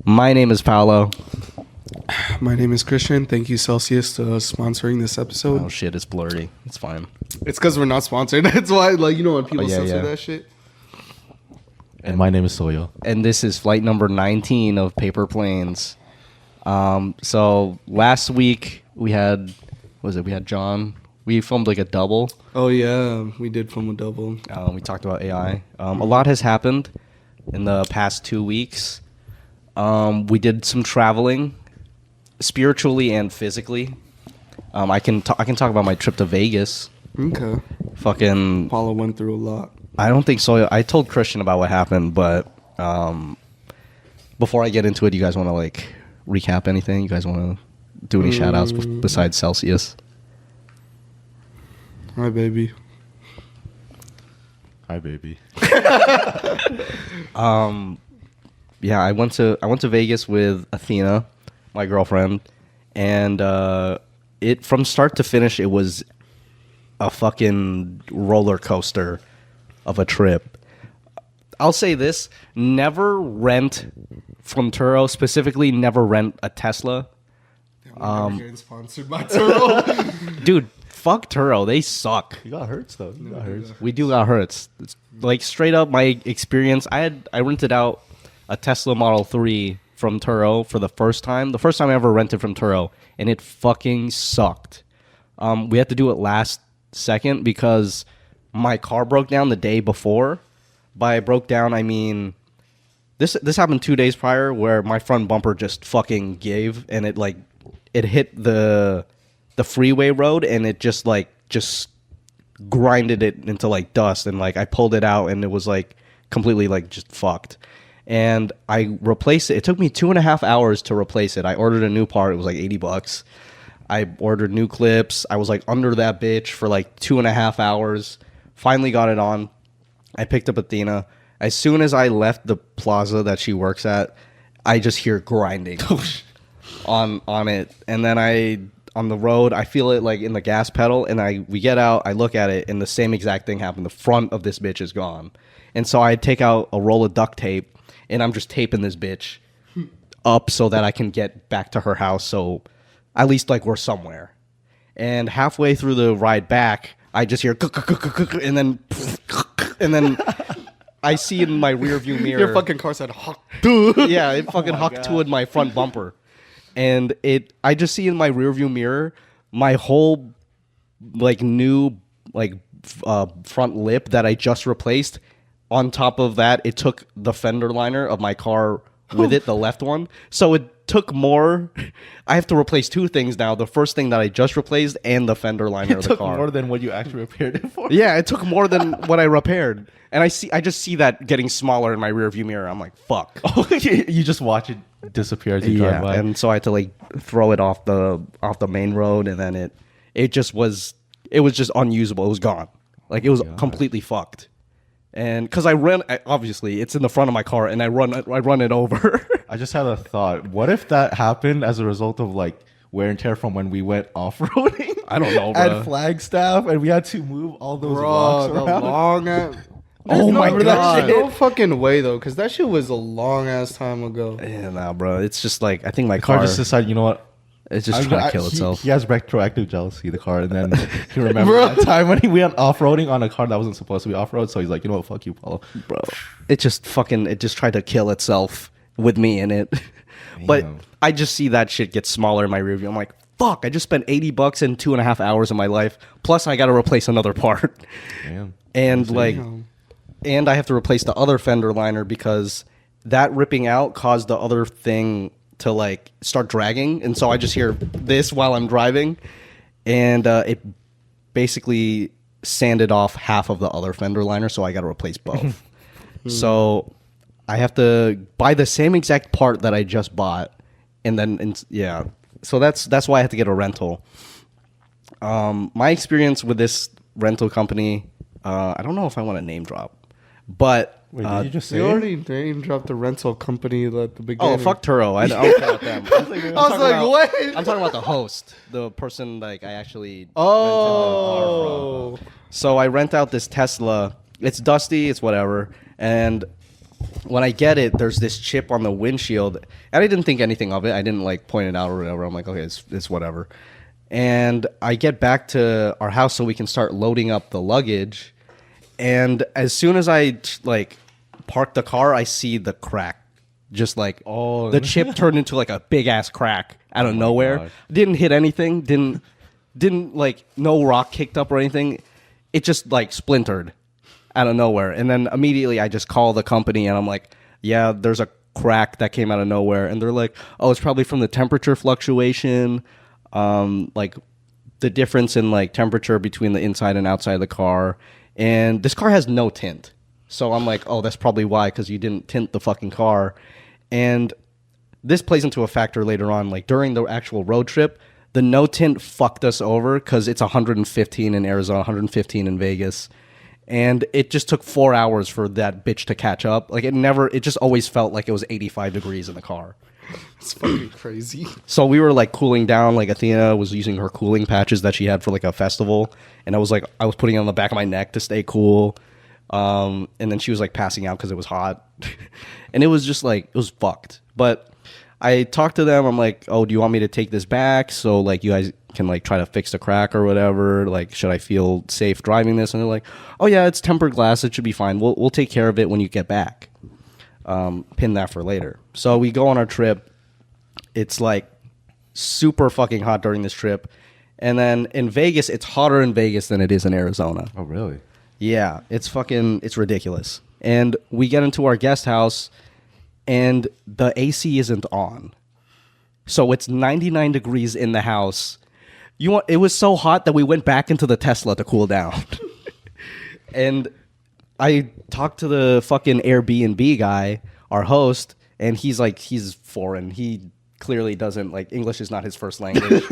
My name is Paolo. My name is Christian. Thank you, Celsius, for sponsoring this episode. Oh shit, it's blurry. It's fine. It's because we're not sponsored. That's why, like, you know, when people censor yeah. that shit. And my name is Soyo. And this is flight number 19 of Paper Planes. So last week we had, we had John. We filmed like a double. Oh yeah, we did film a double. We talked about AI. A lot has happened in the past 2 weeks. We did some traveling, spiritually and physically. I can talk about my trip to Vegas. Okay. Fucking, Paulo went through a lot. I don't think so. I told Christian about what happened, but before I get into it, you guys want to like recap anything? You guys want to do any shout outs besides Celsius? Hi, baby. Hi, baby. Yeah, I went to Vegas with Athena, my girlfriend, and it from start to finish it was a fucking roller coaster of a trip. I'll say this, never rent from Turo, specifically never rent a Tesla. We're getting sponsored by Turo. Dude, fuck Turo, they suck. You got Hertz, though. You got Hertz. We do got Hertz. It's like straight up my experience. I rented out a Tesla Model 3 from Turo for the first time. The first time I ever rented from Turo, and it fucking sucked. We had to do it last second because my car broke down the day before. By broke down, I mean this happened 2 days prior where my front bumper just fucking gave and it hit the freeway road and it just grinded it into like dust, and like I pulled it out and it was like completely like just fucked. And I replaced it. It took me 2.5 hours to replace it. I ordered a new part. It was like $80. I ordered new clips. I was like under that bitch for like 2.5 hours. Finally got it on. I picked up Athena. As soon as I left the plaza that she works at, I just hear grinding on it. And then on the road, I feel it like in the gas pedal, and we get out, I look at it, and the same exact thing happened. The front of this bitch is gone. And so I take out a roll of duct tape, and I'm just taping this bitch up so that I can get back to her house, so at least like we're somewhere. And halfway through the ride back, I just hear and then I see in my rear view mirror. Your fucking car said "huck." Yeah, it fucking hucked to my front bumper. And I just see in my rear view mirror my whole like new front lip that I just replaced. On top of that, it took the fender liner of my car with it, the left one. So it took more. I have to replace two things now. The first thing that I just replaced and the fender liner of the car. It took more than what you actually repaired it for? Yeah, it took more than what I repaired. And I just see that getting smaller in my rear view mirror. I'm like, fuck. Oh, you just watch it disappear as you drive by. And so I had to like throw it off the main road, and then it was just unusable. It was gone. Like it was completely fucked. And because obviously it's in the front of my car, and I run it over. I just had a thought. What if that happened as a result of like wear and tear from when we went off-roading? I don't know, bro. At Flagstaff, and we had to move all those rocks the around. long ass. Oh my God. No fucking way though, because that shit was a long ass time ago. Yeah, nah, bro. It's just like I think my The car car just decided, you know what? it's just trying to kill itself. He has retroactive jealousy, the car, and then he remembers that time when he went off-roading on a car that wasn't supposed to be off-road, so he's like, you know what, fuck you, Paulo. Bro, it just tried to kill itself with me in it. But Damn. I just see that shit get smaller in my rear view. I'm like, fuck, I just spent $80 in 2.5 hours of my life, plus I got to replace another part. Damn. And and I have to replace the other fender liner because that ripping out caused the other thing to like start dragging, and so I just hear this while I'm driving, and it basically sanded off half of the other fender liner, so I got to replace both. So I have to buy the same exact part that I just bought, so that's why I had to get a rental. My experience with this rental company, I don't know if I want to name drop, but Wait, did you just say You it? already name dropped the rental company at the beginning. oh, fuck Turo. I don't care about them. I was like, wait. I'm talking about the host, the person like I actually rented the car Oh. from. So I rent out this Tesla. It's dusty, it's whatever, and when I get it, there's this chip on the windshield, and I didn't think anything of it. I didn't like point it out or whatever. I'm like, okay, it's whatever. And I get back to our house so we can start loading up the luggage. And as soon as I like park the car, I see the crack. Just like the chip turned into like a big ass crack out of nowhere. God. Didn't hit anything. Didn't like no rock kicked up or anything. It just like splintered out of nowhere. And then immediately I just call the company and I'm like, yeah, there's a crack that came out of nowhere. And they're like, oh, it's probably from the temperature fluctuation. Like the difference in like temperature between the inside and outside of the car. And this car has no tint. So I'm like, oh, that's probably why, because you didn't tint the fucking car. And this plays into a factor later on. Like during the actual road trip, the no tint fucked us over because it's 115 in Arizona, 115 in Vegas. And it just took 4 hours for that bitch to catch up. Like it just always felt like it was 85 degrees in the car. It's fucking crazy. So we were like cooling down. Like Athena was using her cooling patches that she had for like a festival. And I was putting it on the back of my neck to stay cool. And then she was like passing out because it was hot. And it was just like, it was fucked. But I talked to them. I'm like, oh, do you want me to take this back? So like you guys can like try to fix the crack or whatever. Like, should I feel safe driving this? And they're like, oh yeah, it's tempered glass. It should be fine. We'll take care of it when you get back. Pin that for later. So we go on our trip. It's like super fucking hot during this trip. And then in Vegas, it's hotter in Vegas than it is in Arizona. Oh, really? Yeah, it's ridiculous. And we get into our guest house and the AC isn't on. So it's 99 degrees in the house. It was so hot that we went back into the Tesla to cool down. And I talked to the fucking Airbnb guy, our host, and he's foreign. He clearly doesn't like English is not his first language.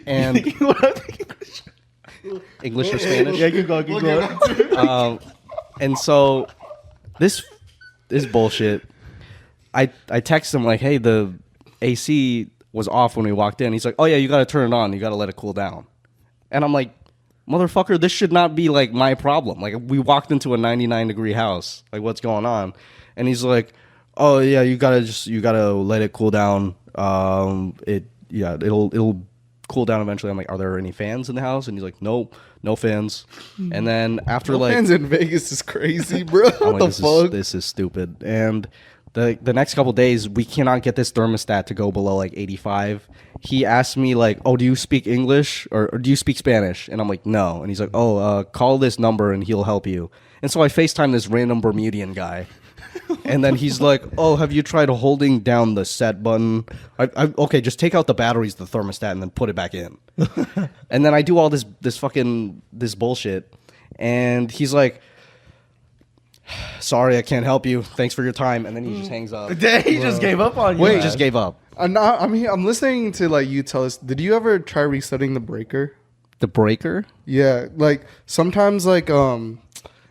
And English or Spanish? Yeah, keep going. And so this bullshit. I text him like, hey, the AC was off when we walked in. He's like, oh yeah, you got to turn it on. You got to let it cool down. And I'm like, motherfucker, this should not be like my problem. Like we walked into a 99 degree house. Like what's going on? And he's like, oh yeah, you gotta let it cool down. It'll cool down eventually. I'm like, are there any fans in the house? And he's like, nope, no fans. And then after Fans in Vegas is crazy, bro. I'm What the like, fuck? This is stupid. And the next couple days, we cannot get this thermostat to go below like 85. He asked me like, oh, do you speak English or do you speak Spanish? And I'm like, no. And he's like, oh, call this number and he'll help you. And so I FaceTime this random Bermudian guy. And then he's like, oh, have you tried holding down the set button? Okay, just take out the batteries, the thermostat, and then put it back in. And then I do all this bullshit. And he's like, sorry, I can't help you. Thanks for your time. And then he just hangs up. He just gave up on you. Wait, He just gave up. I'm listening to like you tell us. Did you ever try resetting the breaker? The breaker? Yeah, like sometimes like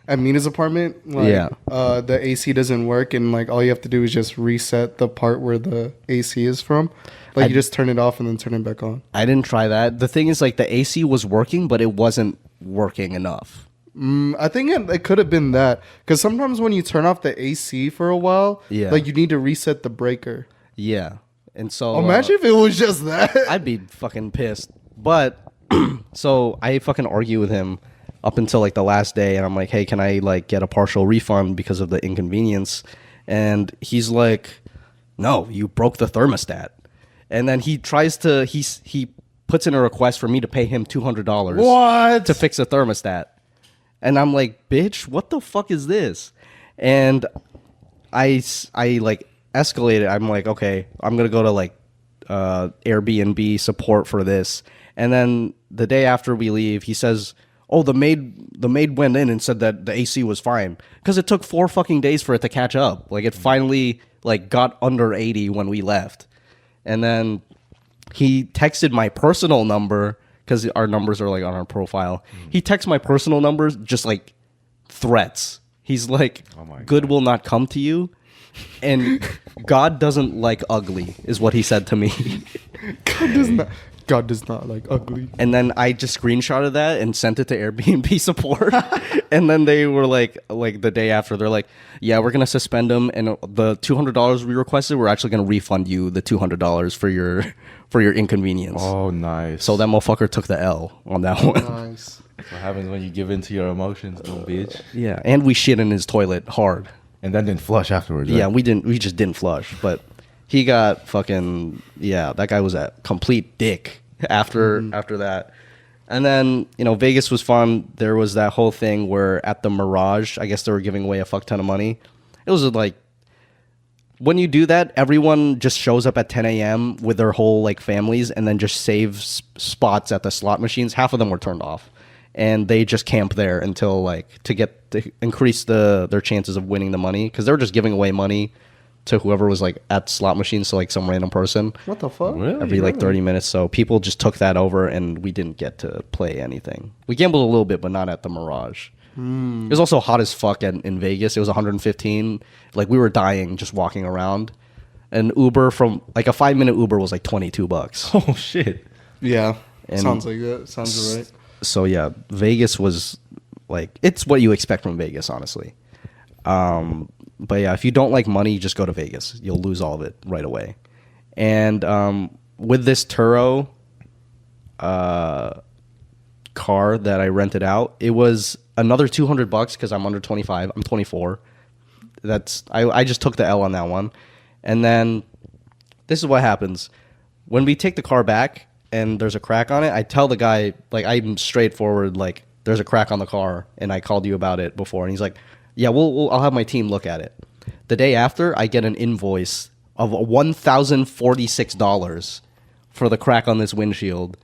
at Mina's apartment, like, Yeah. the AC doesn't work, and like all you have to do is just reset the part where the AC is from. Like you just turn it off and then turn it back on. I didn't try that. The thing is, like, the AC was working, but it wasn't working enough. I think it could have been that, because sometimes when you turn off the AC for a while, Yeah. like you need to reset the breaker. Yeah. And so Imagine if it was just that. I'd be fucking pissed. But so I fucking argue with him up until like the last day, and I'm like, hey, can I like get a partial refund because of the inconvenience? And he's like, no, you broke the thermostat. And then he tries to he puts in a request for me to pay him $200 What? to fix a thermostat. And I'm like, bitch, what the fuck is this? And I like escalated. I'm like, okay, I'm gonna go to like Airbnb support for this. And then the day after we leave, he says, oh, the maid went in and said that the AC was fine, because it took 4 fucking days for it to catch up. Like it finally like got under 80 when we left. And then he texted my personal number, because our numbers are like on our profile. He texts my personal numbers, just like threats. He's like, my good will not come to you. And God doesn't like ugly, is what he said to me. God does not. God does not like ugly. And then I just screenshotted that and sent it to Airbnb support. And then they were like the day after, they're like, yeah, we're going to suspend them. And the $200 we requested, we're actually going to refund you the $200 for your inconvenience. Oh, nice. So that motherfucker took the L on that one. Nice. That's what happens when you give in to your emotions, little bitch. Yeah. And we shit in his toilet hard. And then didn't flush afterwards. Right? Yeah, we just didn't flush. But he got fucking, yeah, that guy was a complete dick after that. And then, Vegas was fun. There was that whole thing where at the Mirage, I guess they were giving away a fuck ton of money. It was like, when you do that, everyone just shows up at 10 a.m. with their whole like families and then just saves spots at the slot machines. Half of them were turned off. And they just camp there until like to increase their chances of winning the money, because they were just giving away money to whoever was like at slot machines, so like some random person What the fuck? Really? every like 30 minutes. So people just took that over and we didn't get to play anything. We gambled a little bit, but not at the Mirage. It was also hot as fuck in Vegas. It was 115. Like we were dying just walking around. An Uber from like a 5-minute Uber was like $22. Oh, shit. Yeah. And- Sounds like that. Sounds right. So yeah, Vegas was like, it's what you expect from Vegas, honestly. But yeah, if you don't like money, just go to Vegas. You'll lose all of it right away. And with this Turo car that I rented out, it was another $200 because I'm under 25. I'm 24. I just took the L on that one. And then this is what happens when we take the car back and there's a crack on it. I tell the guy, like, I'm straightforward, like, there's a crack on the car and I called you about it before. And he's like, yeah, I'll have my team look at it. The day after, I get an invoice of $1,046 for the crack on this windshield.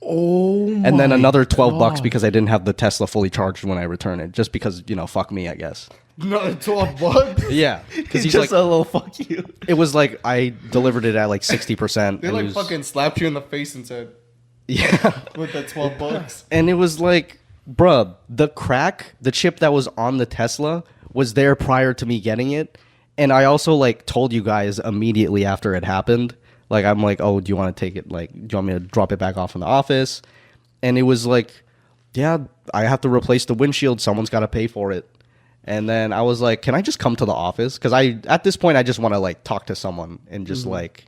Oh, And then another $12 because I didn't have the Tesla fully charged when I returned it. Just because, fuck me, I guess. Another 12 bucks? Yeah. Because He's he's just like, a little fuck you. it was like, I delivered it at like 60%. They and like it was- fucking slapped you in the face and said, Yeah. with that 12 bucks. And it was like, bruh, the chip that was on the Tesla was there prior to me getting it. And I also like told you guys immediately after it happened. Like, I'm like, oh, do you want to take it? Like, do you want me to drop it back off in the office? And it was like, yeah, I have to replace the windshield. Someone's got to pay for it. And then I was like, can I just come to the office? Because at this point, I just want to like talk to someone and just like,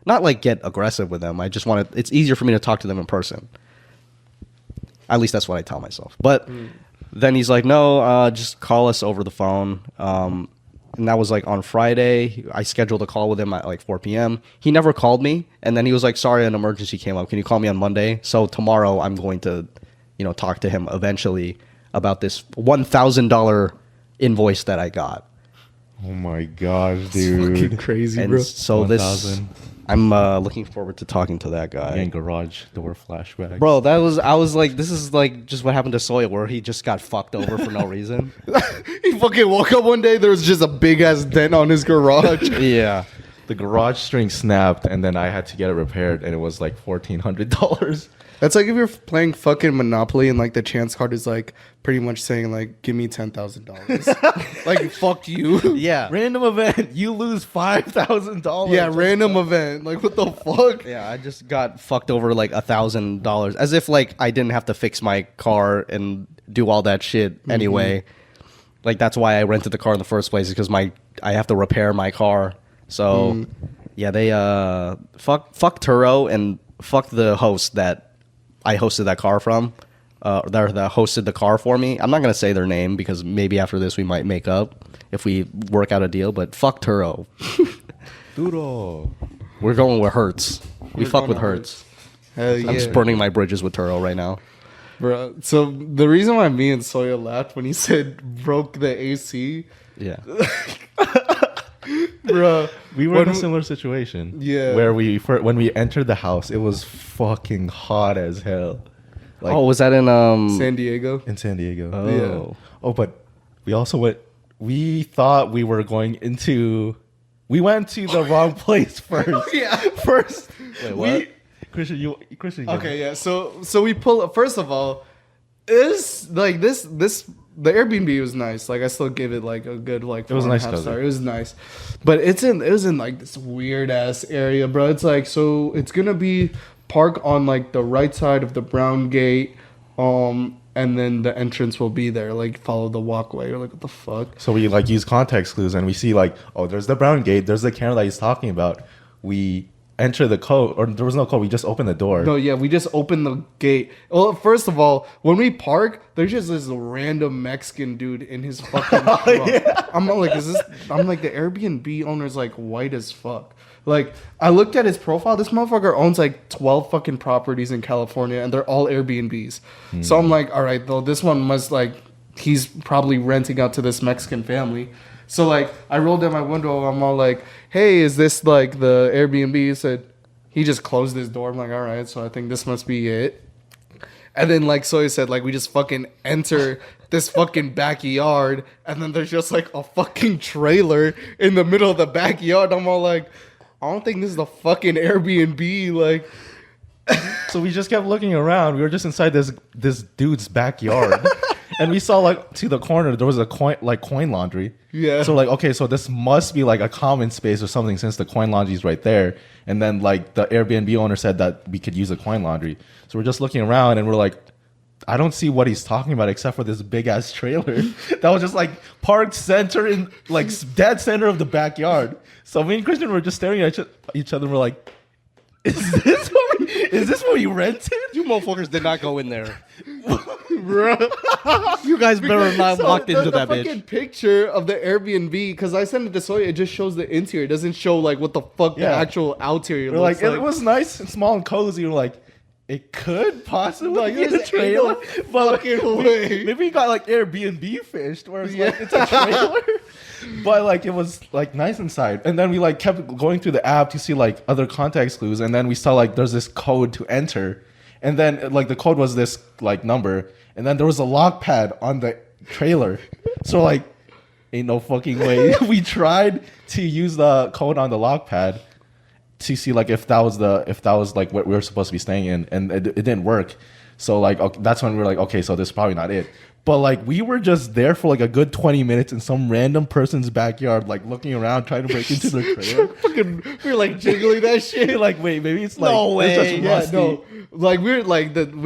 not like get aggressive with them. I just want to, it's easier for me to talk to them in person. At least that's what I tell myself. But then he's like, no, just call us over the phone. And that was like on Friday. I scheduled a call with him at like 4 p.m. He never called me. And then he was like, sorry, an emergency came up. Can you call me on Monday? So tomorrow I'm going to, talk to him eventually about this $1,000 invoice that I got. Oh my gosh, Fucking dude. crazy, And bro. so this, 1,000. I'm looking forward to talking to that guy. And garage door flashback. Bro, I was like, this is like just what happened to Sawyer, where he just got fucked over for no reason. He fucking woke up one day, there was just a big ass dent on his garage. Yeah. The garage string snapped, and then I had to get it repaired, and it was like $1,400. That's like if you're playing fucking Monopoly and like the chance card is like pretty much saying like, give me $10,000. Like, fuck you. Yeah. Random event, you lose $5,000. Yeah, random event. Like, what the fuck? Yeah, I just got fucked over like $1,000, as if like I didn't have to fix my car and do all that shit anyway. Like that's why I rented the car in the first place, is because I have to repair my car. So yeah, they fuck Turo and fuck the host that I hosted that car from. That hosted the car for me. I'm not gonna say their name because maybe after this we might make up if we work out a deal. But fuck Turo. Duro. We're going with Hertz. We We're fuck going with to Hertz. Hell yeah. I'm just burning my bridges with Turo right now. Bro, so the reason why me and Sawyer laughed when he said broke the AC, Yeah. bro, We were in a when- similar situation. Yeah. Where when we entered the house, it was fucking hot as hell. Like Oh, was that in San Diego. in San Diego. Oh. Yeah. Oh, but we also we thought we were going into, we went to the wrong place first. Yeah. First. Wait, what? Christian. Okay, yeah. So we pull up. First of all, is like this the Airbnb was nice. Like I still give it like a good like. It was 4.5 nice star. cover. It was nice, but it was in like this weird ass area, bro. It's like, so it's gonna be park on like the right side of the brown gate, and then the entrance will be there. Like follow the walkway. You're like, what the fuck? So we like use context clues, and we see like, oh, there's the brown gate, there's the camera that he's talking about. We enter the code, or there was no code. We just opened the door. No, yeah, we just opened the gate. Well, first of all, when we park, there's just this random Mexican dude in his fucking truck. Yeah. I'm like, is this? I'm like, the Airbnb owner's like white as fuck. Like, I looked at his profile. This motherfucker owns like 12 fucking properties in California, and they're all Airbnbs. So I'm like, all right, though, this one must like, he's probably renting out to this Mexican family. So like, I rolled down my window. I'm all like, hey, is this like the Airbnb? He said, he just closed his door. I'm like, all right, so I think this must be it. And then like Soy said, like we just fucking enter this fucking backyard, and then there's just like a fucking trailer in the middle of the backyard. I'm all like, I don't think this is the fucking Airbnb. Like, So we just kept looking around. We were just inside this dude's backyard, and we saw like to the corner there was a coin laundry. Yeah. So like, okay, so this must be like a common space or something, since the coin laundry is right there. And then like the Airbnb owner said that we could use a coin laundry. So we're just looking around, and we're like, I don't see what he's talking about except for this big ass trailer that was just like parked center in like dead center of the backyard. So me and Christian were just staring at each other. And we're like, is this what we rented? You motherfuckers did not go in there. bro. You guys better not So walked into the that fucking bitch. picture of the Airbnb, because I sent it to Soya, it just shows the interior. It doesn't show like what the fuck the Yeah. actual outerior We're looks like, it was nice and small and cozy. We're like, it could possibly Like, be a there's trailer, ain't no but like, fucking way. maybe we got like Airbnb fished, where it's like Yeah. it's a trailer, but like it was like nice inside. And then we like kept going through the app to see like other context clues, and then we saw like there's this code to enter, and then like the code was this like number, and then there was a lock pad on the trailer. So like, ain't no fucking way. We tried to use the code on the lock pad to see like if that was like what we were supposed to be staying in, and it didn't work. So like, okay, that's when we were like, okay, so this is probably not it. But like, we were just there for like a good 20 minutes in some random person's backyard, like looking around trying to break into the trailer. fucking, we were like jiggling that shit. Like, wait, maybe it's like No it's way. just Yeah, rusty. no. Like we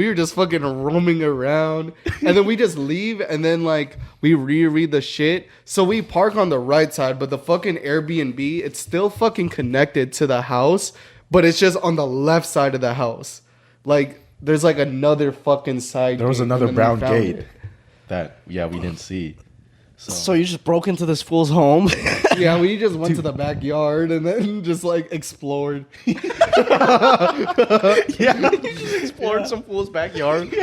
were just fucking roaming around, and then we just leave, and then like we reread the shit. So we park on the right side, but the fucking Airbnb, it's still fucking connected to the house, but it's just on the left side of the house. Like there's like another fucking side. There was gate, another and then we brown found gate it. that we didn't see. So you just broke into this fool's home. Yeah, we just went to the backyard and then just like explored. Yeah, Explored some fool's backyard.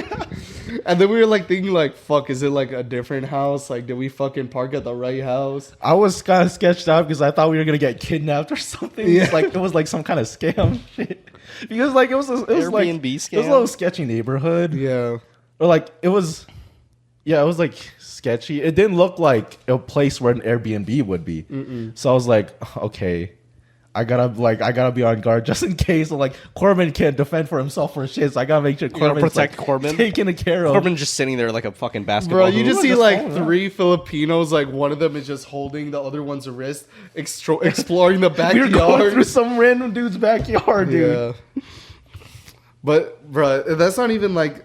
And then we were like thinking like, fuck, is it like a different house? Like, did we fucking park at the right house? I was kind of sketched out because I thought we were gonna get kidnapped or something. Yeah. It's like it was like some kind of scam shit. Because like it was like Airbnb it was a scam? little sketchy neighborhood. Yeah. Or like it was like sketchy. It didn't look like a place where an Airbnb would be. So I was like, okay, I gotta be on guard just in case. So like Corbin can't defend for himself for shit. So I gotta make sure gotta Corbin's protect like, Corbin? taken care of. Corbin just sitting there like a fucking basketball. Bro, you hoop. just see just like falling out. 3 Filipinos, like one of them is just holding the other one's wrist, exploring the We were going through backyard. some random dude's backyard, dude. Yeah. But bro, that's not even like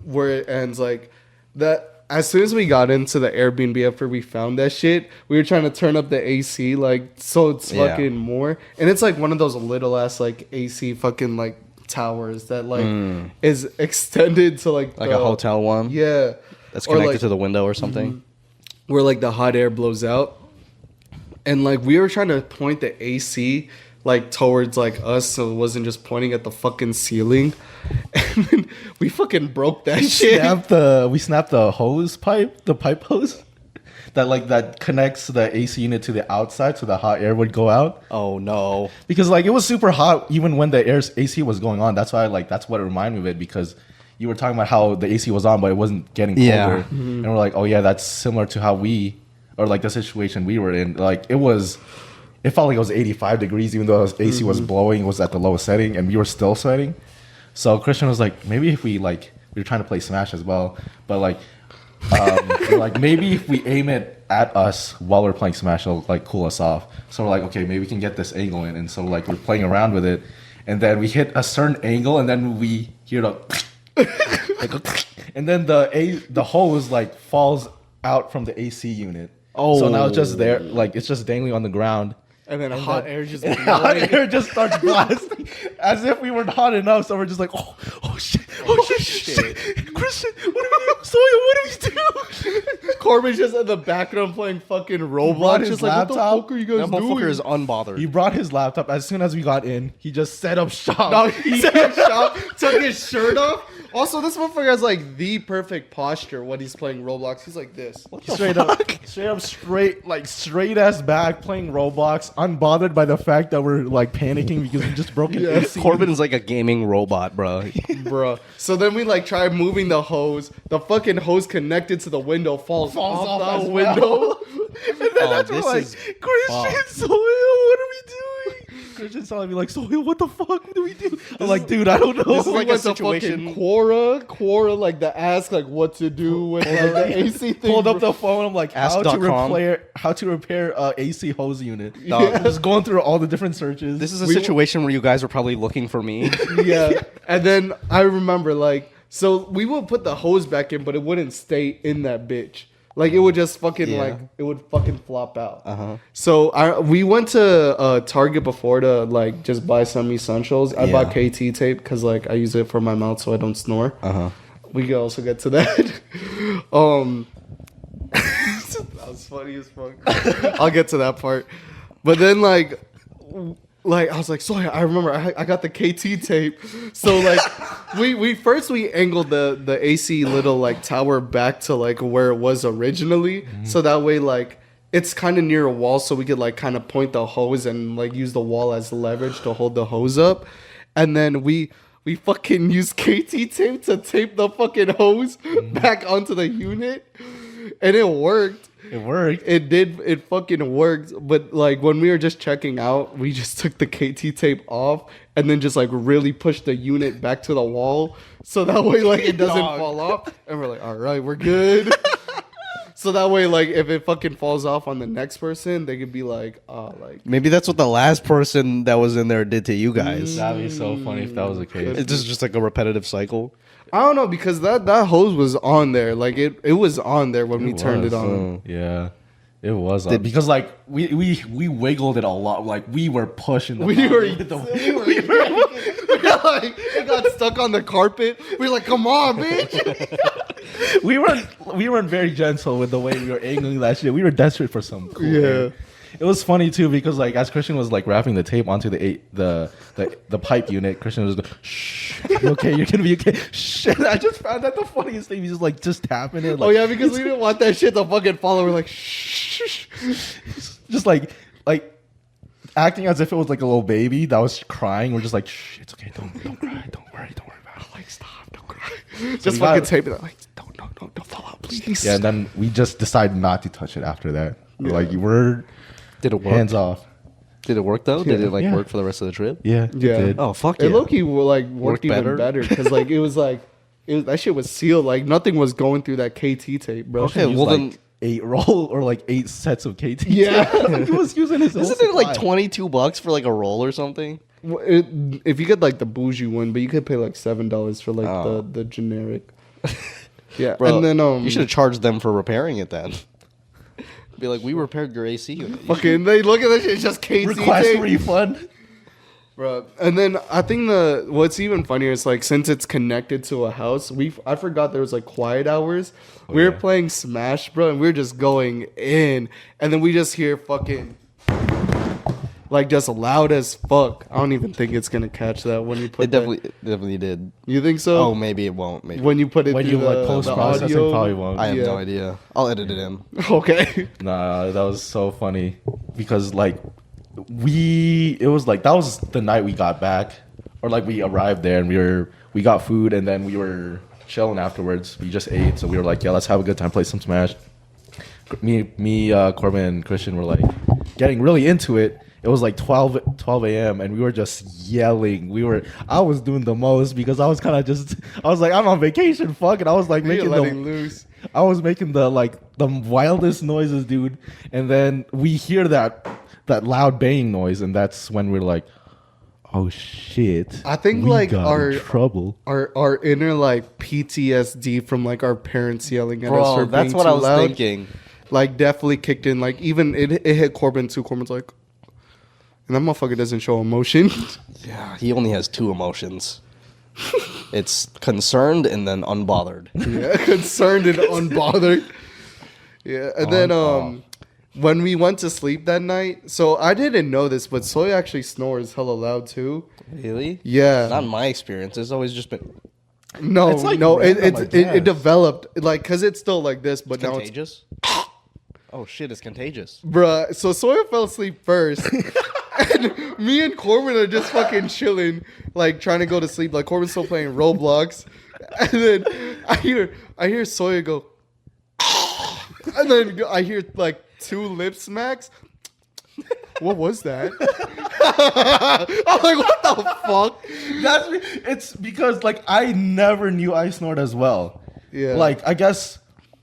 where it ends. Like that. As soon as we got into the Airbnb after we found that shit, we were trying to turn up the AC like so it's Yeah. fucking more. And it's like one of those little ass like AC fucking like towers that like is extended to like like a hotel one. Yeah. That's Or, connected like, to the window or something. where like the hot air blows out. And like we were trying to point the AC like towards like us so it wasn't just pointing at the fucking ceiling. And then we fucking broke that shit. We snapped the pipe hose that connects the AC unit to the outside so the hot air would go out. Oh no. Because like it was super hot even when the AC was going on. That's why that's what it reminded me of it, because you were talking about how the AC was on but it wasn't getting colder. Yeah. And we're like, oh yeah, that's similar to how like the situation we were in. Like it felt like it was 85 degrees even though the AC was blowing, it was at the lowest setting and we were still sweating. So Christian was like, maybe if we were trying to play Smash as well, but we're like maybe if we aim it at us while we're playing Smash, it'll like cool us off. So we're like, okay, maybe we can get this angle in, and so like we're playing around with it, and then we hit a certain angle, and then we hear the like and then the hose like falls out from the AC unit. Oh, so now it's just there, like it's just dangling on the ground. And then hot air just Hot air just starts blasting as if we weren't hot enough. So we're just like, oh shit, shit. Christian, what do we do? Sawyer, what do we do? Corbin's just in the background playing fucking Roblox. his Just like, what the laptop. fuck are you guys That motherfucker doing? is unbothered. He brought his laptop. As soon as we got in, he just set up shop. No, he set up shop, took his shirt off. Also, this motherfucker has like the perfect posture when he's playing Roblox. He's like this. straight up, straight ass back playing Roblox, unbothered by the fact that we're like panicking because we just broke an AC. Corbin's like a gaming robot, bro. Bruh. So then we like try moving the hose. The fucking hose connected to the window falls off as that well. window. And then that's when this we're like, is Christian, Sohail, what are we doing? Christian's telling me like, Sohail, what the fuck? What do we do? I'm like, dude, I don't know. This is like We a went to situation- fucking Quora like to ask like what to do with like, the AC thing. Pulled up the phone. I'm like, how Ask.com. to repair AC hose unit. Dog. Just going through all the different searches. This is a situation where you guys are probably looking for me. Yeah. And then I remember like, so we would put the hose back in, but it wouldn't stay in that bitch. Like it would just fucking Yeah. like it would fucking flop out. Uh-huh. So we went to Target before to like just buy some essentials. I bought Yeah. KT tape because like I use it for my mouth so I don't snore. Uh-huh. We can also get to that. That was funny as fuck. I'll get to that part. But then like I was like, sorry, I remember I got the KT tape. So like we angled the AC little like tower back to like where it was originally. So that way like it's kind of near a wall, so we could like kind of point the hose and like use the wall as leverage to hold the hose up. And then we fucking used KT tape to tape the fucking hose back onto the unit. And it worked. It worked. It did. It fucking worked. But like when we were just checking out, we just took the KT tape off and then just like really pushed the unit back to the wall so that way like it doesn't fall off. And we're like, all right, we're good. So that way, like if it fucking falls off on the next person, they could be like, like Maybe that's what the last person that was in there did to you guys. That'd be so funny if that was the case. It's just like a repetitive cycle. I don't know because that hose was on there. Like it was on there when we turned it on. Yeah. It was because like we wiggled it a lot. Like we were pushing the We bottom were, with the- like, it got stuck on the carpet. We were like, come on, bitch. we weren't very gentle with the way we were angling that shit. We were desperate for some cool air. It was funny too because like as Christian was like wrapping the tape onto the pipe unit, Christian was going, shh, you okay, you're gonna be okay. Shh. I just found that the funniest thing. He's just like just tapping it. Like, Oh yeah, because we didn't want that shit to fucking follow. We're like, shh. just like acting as if it was like a little baby that was crying. We're just like, shh, it's okay, don't cry, don't worry about it. Like stop, don't cry. Just we fucking got- tape it. Like, don't fall out, please. Yeah, and then we just decided not to touch it after that. Like we're Did it work? hands off. Did it work though? Did it like Yeah. work for the rest of the trip? Yeah, Yeah. it did. Oh fuck yeah! It low-key like worked even better? better because like it was like that shit was sealed. Like nothing was going through that KT tape, bro. Okay, Used, well like, then- 8 roll or like 8 sets of KT. Yeah. he was using his. Isn't it like $22 for like a roll or something? If you get like the bougie one, but you could pay like $7 for like Oh. the generic. Yeah, Bro, and then you should have charged them for repairing it then. Be like, we repaired your AC unit. fucking they look at this shit, it's just KT request tape. refund. Bro. And then I think what's even funnier is like since it's connected to a house, I forgot there was like quiet hours. We were playing Smash, bro, and we were just going in, and then we just hear fucking like just loud as fuck. I don't even think it's gonna catch that when you put It definitely did. You think so? Oh, maybe it won't. Maybe When you put it When through you like the post-processing, audio? probably won't. I have Yeah. no idea. I'll edit it in. Okay. Nah, that was so funny because like it was like that was the night we got back, or like we arrived there and we got food and then we were chilling afterwards. We just ate, so we were like, yeah, let's have a good time, play some Smash. Me, Corbin, and Christian were like getting really into it. It was like 12 a.m. and we were just yelling. I was doing the most because I was kind of I was like, I'm on vacation, fuck, and I was like You're making letting loose. I was making the wildest noises, dude. And then we hear that loud banging noise, and that's when we're like, oh shit. I think, we like, got our- in trouble. Our inner like PTSD from like our parents yelling at us Bro, for that's being what too I was loud, thinking. like definitely kicked in. Like even it hit Corbin too. Corbin's like, and that motherfucker doesn't show emotion. Yeah, he only has two emotions. It's concerned and then unbothered. Yeah, concerned and unbothered. Yeah, and then when we went to sleep that night, so I didn't know this, but Soy actually snores hella loud too. Really? Yeah, Not in my experience. It's always just been no, It's, like, no, random, I it guess. developed like because it's still like this, but now it's contagious. Oh shit, it's contagious. bruh. So Sawyer fell asleep first, and me and Corbin are just fucking chilling, like trying to go to sleep. Like Corbin's still playing Roblox, and then I hear Sawyer go, and then I hear like 2 lip smacks. What was that? I'm like, what the fuck? It's because like I never knew I snort as well. Yeah. Like I guess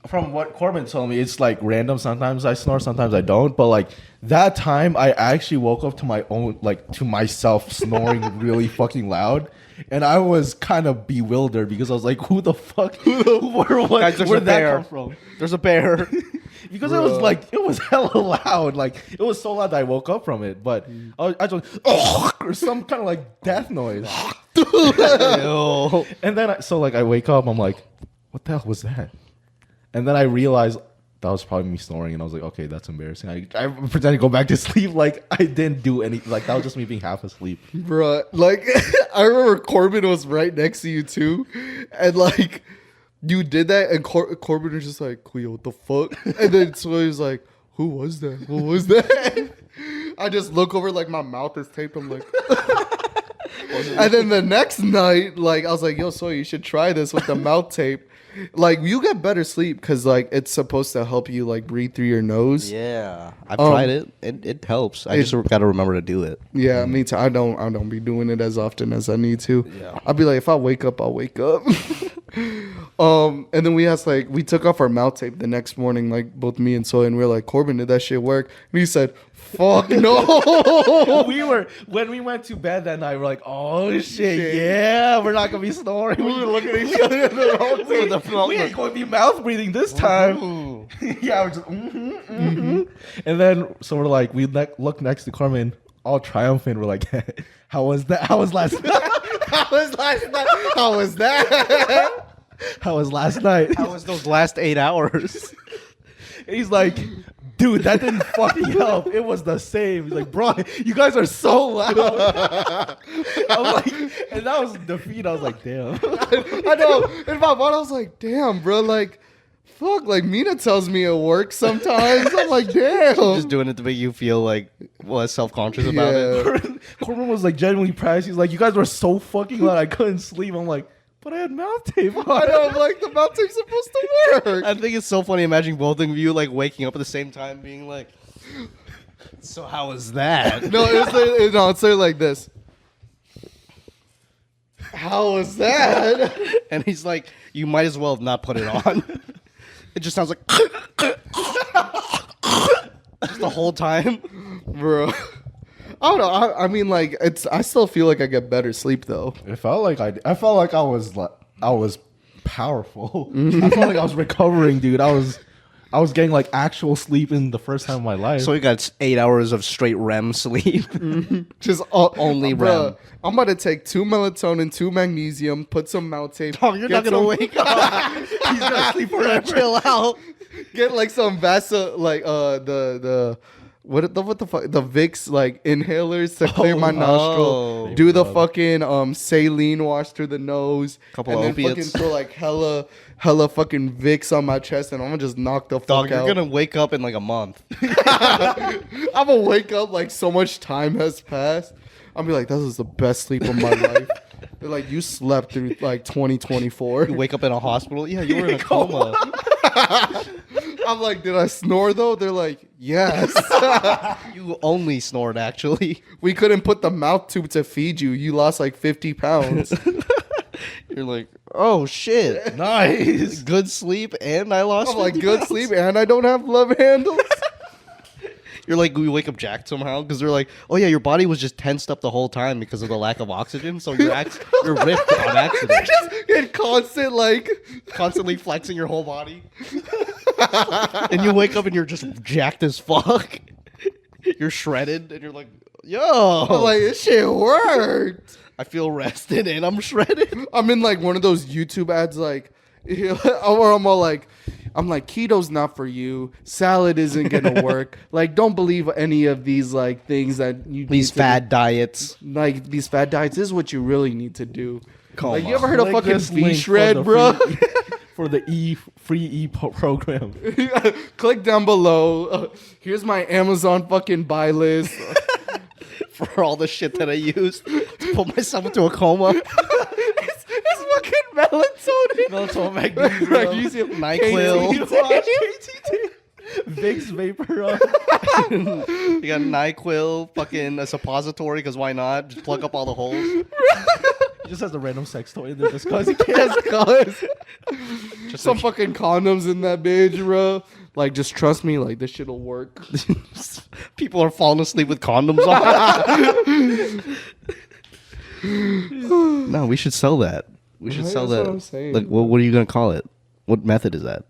from what Corbin told me, it's like random. Sometimes I snore, sometimes I don't. But like that time, I actually woke up to my own, like to myself snoring really fucking loud. And I was kind of bewildered because I was like, "Who the fuck? Guys, there's where a did that bear. come from?" There's a bear. Because it was hella loud. Like it was so loud that I woke up from it. But I just or some kind of like death noise. Ew. And then I wake up. I'm like, "What the hell was that?" And then I realized that was probably me snoring, and I was like, "Okay, that's embarrassing." I pretend to go back to sleep like I didn't do any. Like that was just me being half asleep. Bruh, like I remember Corbin was right next to you too, and like you did that, and Corbin was just like, "Cleo, what the fuck?" And then Soy was like, "Who was that? What was that?" I just look over, like my mouth is taped. I'm like, and then the next night, like I was like, "Yo, Soy, you should try this with the mouth tape." Like you get better sleep because like it's supposed to help you like breathe through your nose. Yeah, I've tried it. It helps. I just got to remember to do it. Yeah, me too. I don't be doing it as often as I need to. Yeah. I'll be like, if I wake up, I'll wake up. And then we took off our mouth tape the next morning, like both me and Soy, and we were like, Corbin, did that shit work? And he said, fuck no. When we went to bed that night, we're like, "Oh shit, yeah, we're not gonna be snoring." We were looking at each other in the wrong way. We ain't going to be mouth breathing this time. Yeah, we're just And then so we're like, we look next to Carmen, all triumphant. We're like, "How was that? How was last night? How was last night? How was that? How was last night?" How was those last 8 hours? And he's like, "Dude, that didn't fucking help. It was the same." He's like, "Bro, you guys are so loud." I'm like, and that was defeat. I was like, "Damn." I know. In my mind, I was like, damn, bro, like, fuck, like Mina tells me it works sometimes. I'm like, damn. Just doing it to make you feel like self-conscious about it. Corbin was like genuinely pressed. He's like, "You guys were so fucking loud. I couldn't sleep." I'm like, "But I had mouth tape on." I know, I'm like, the mouth tape's supposed to work. I think it's so funny imagining both of you like waking up at the same time, being like, "So how was that?" No, it's like this. How was that? And he's like, "You might as well have not put it on." It just sounds like just the whole time. Bro. I don't know. I mean, like, I still feel like I get better sleep though. It felt like I felt like I was powerful. I felt like I was recovering, dude. I was getting like actual sleep in the first time of my life. So we got 8 hours of straight REM sleep. Just Only bruh, REM. I'm about to take 2 melatonin, 2 magnesium, put some mouth tape. Oh, you're not get gonna some- wake up. He's gonna sleep forever. Chill out. Get like some Vasa, like the what the fuck, the Vicks like inhalers to clear my nostril. Oh. Do the fucking saline wash through the nose. Couple and then opiates. fucking throw like hella fucking Vicks on my chest, and I'm gonna just knock the fuck Dog, you're out. gonna wake up in like a month. I'm gonna wake up like so much time has passed. I'll be like, this is the best sleep of my life. They're like, you slept through like 2024. You wake up in a hospital. Yeah, you were in a coma. I'm like, did I snore though? They're like, yes. You only snored, actually. We couldn't put the mouth tube to feed you. You lost like 50 pounds. You're like, oh shit, nice. good sleep, and I lost. I'm like, 50 good pounds. sleep, and I don't have love handles. You're like, you wake up jacked somehow because they're like, oh yeah, your body was just tensed up the whole time because of the lack of oxygen, so you're ripped on accident, Just in constant like. constantly flexing your whole body, and you wake up and you're just jacked as fuck. You're shredded, and you're like, yo, I'm like, this shit worked. I feel rested and I'm shredded. I'm in like one of those YouTube ads, like, or I'm all like, keto's not for you. Salad isn't gonna work. Like, don't believe any of these like things that you These need to fad diets. do. Like these fad diets. This is what you really need to do. Come Like, you on. ever heard of Click fucking this link V Shred, for the bro? for the free program. Click down below. Here's my Amazon fucking buy list. For all the shit that I used to put myself into a coma. It's fucking melatonin. Melatonin, magnesium, Magnesium, NyQuil. KT. Vicks Vapor. You got NyQuil, fucking a suppository, because why not? Just plug up all the holes. He just has a random sex toy in there just cause he can. Just Some like, fucking condoms in that bitch, bro. Like, just trust me, like, this shit'll work. people are falling asleep with condoms on. No, we should sell that. We should Right, sell that's that. what I'm saying. Like, what are you gonna call it? What method is that?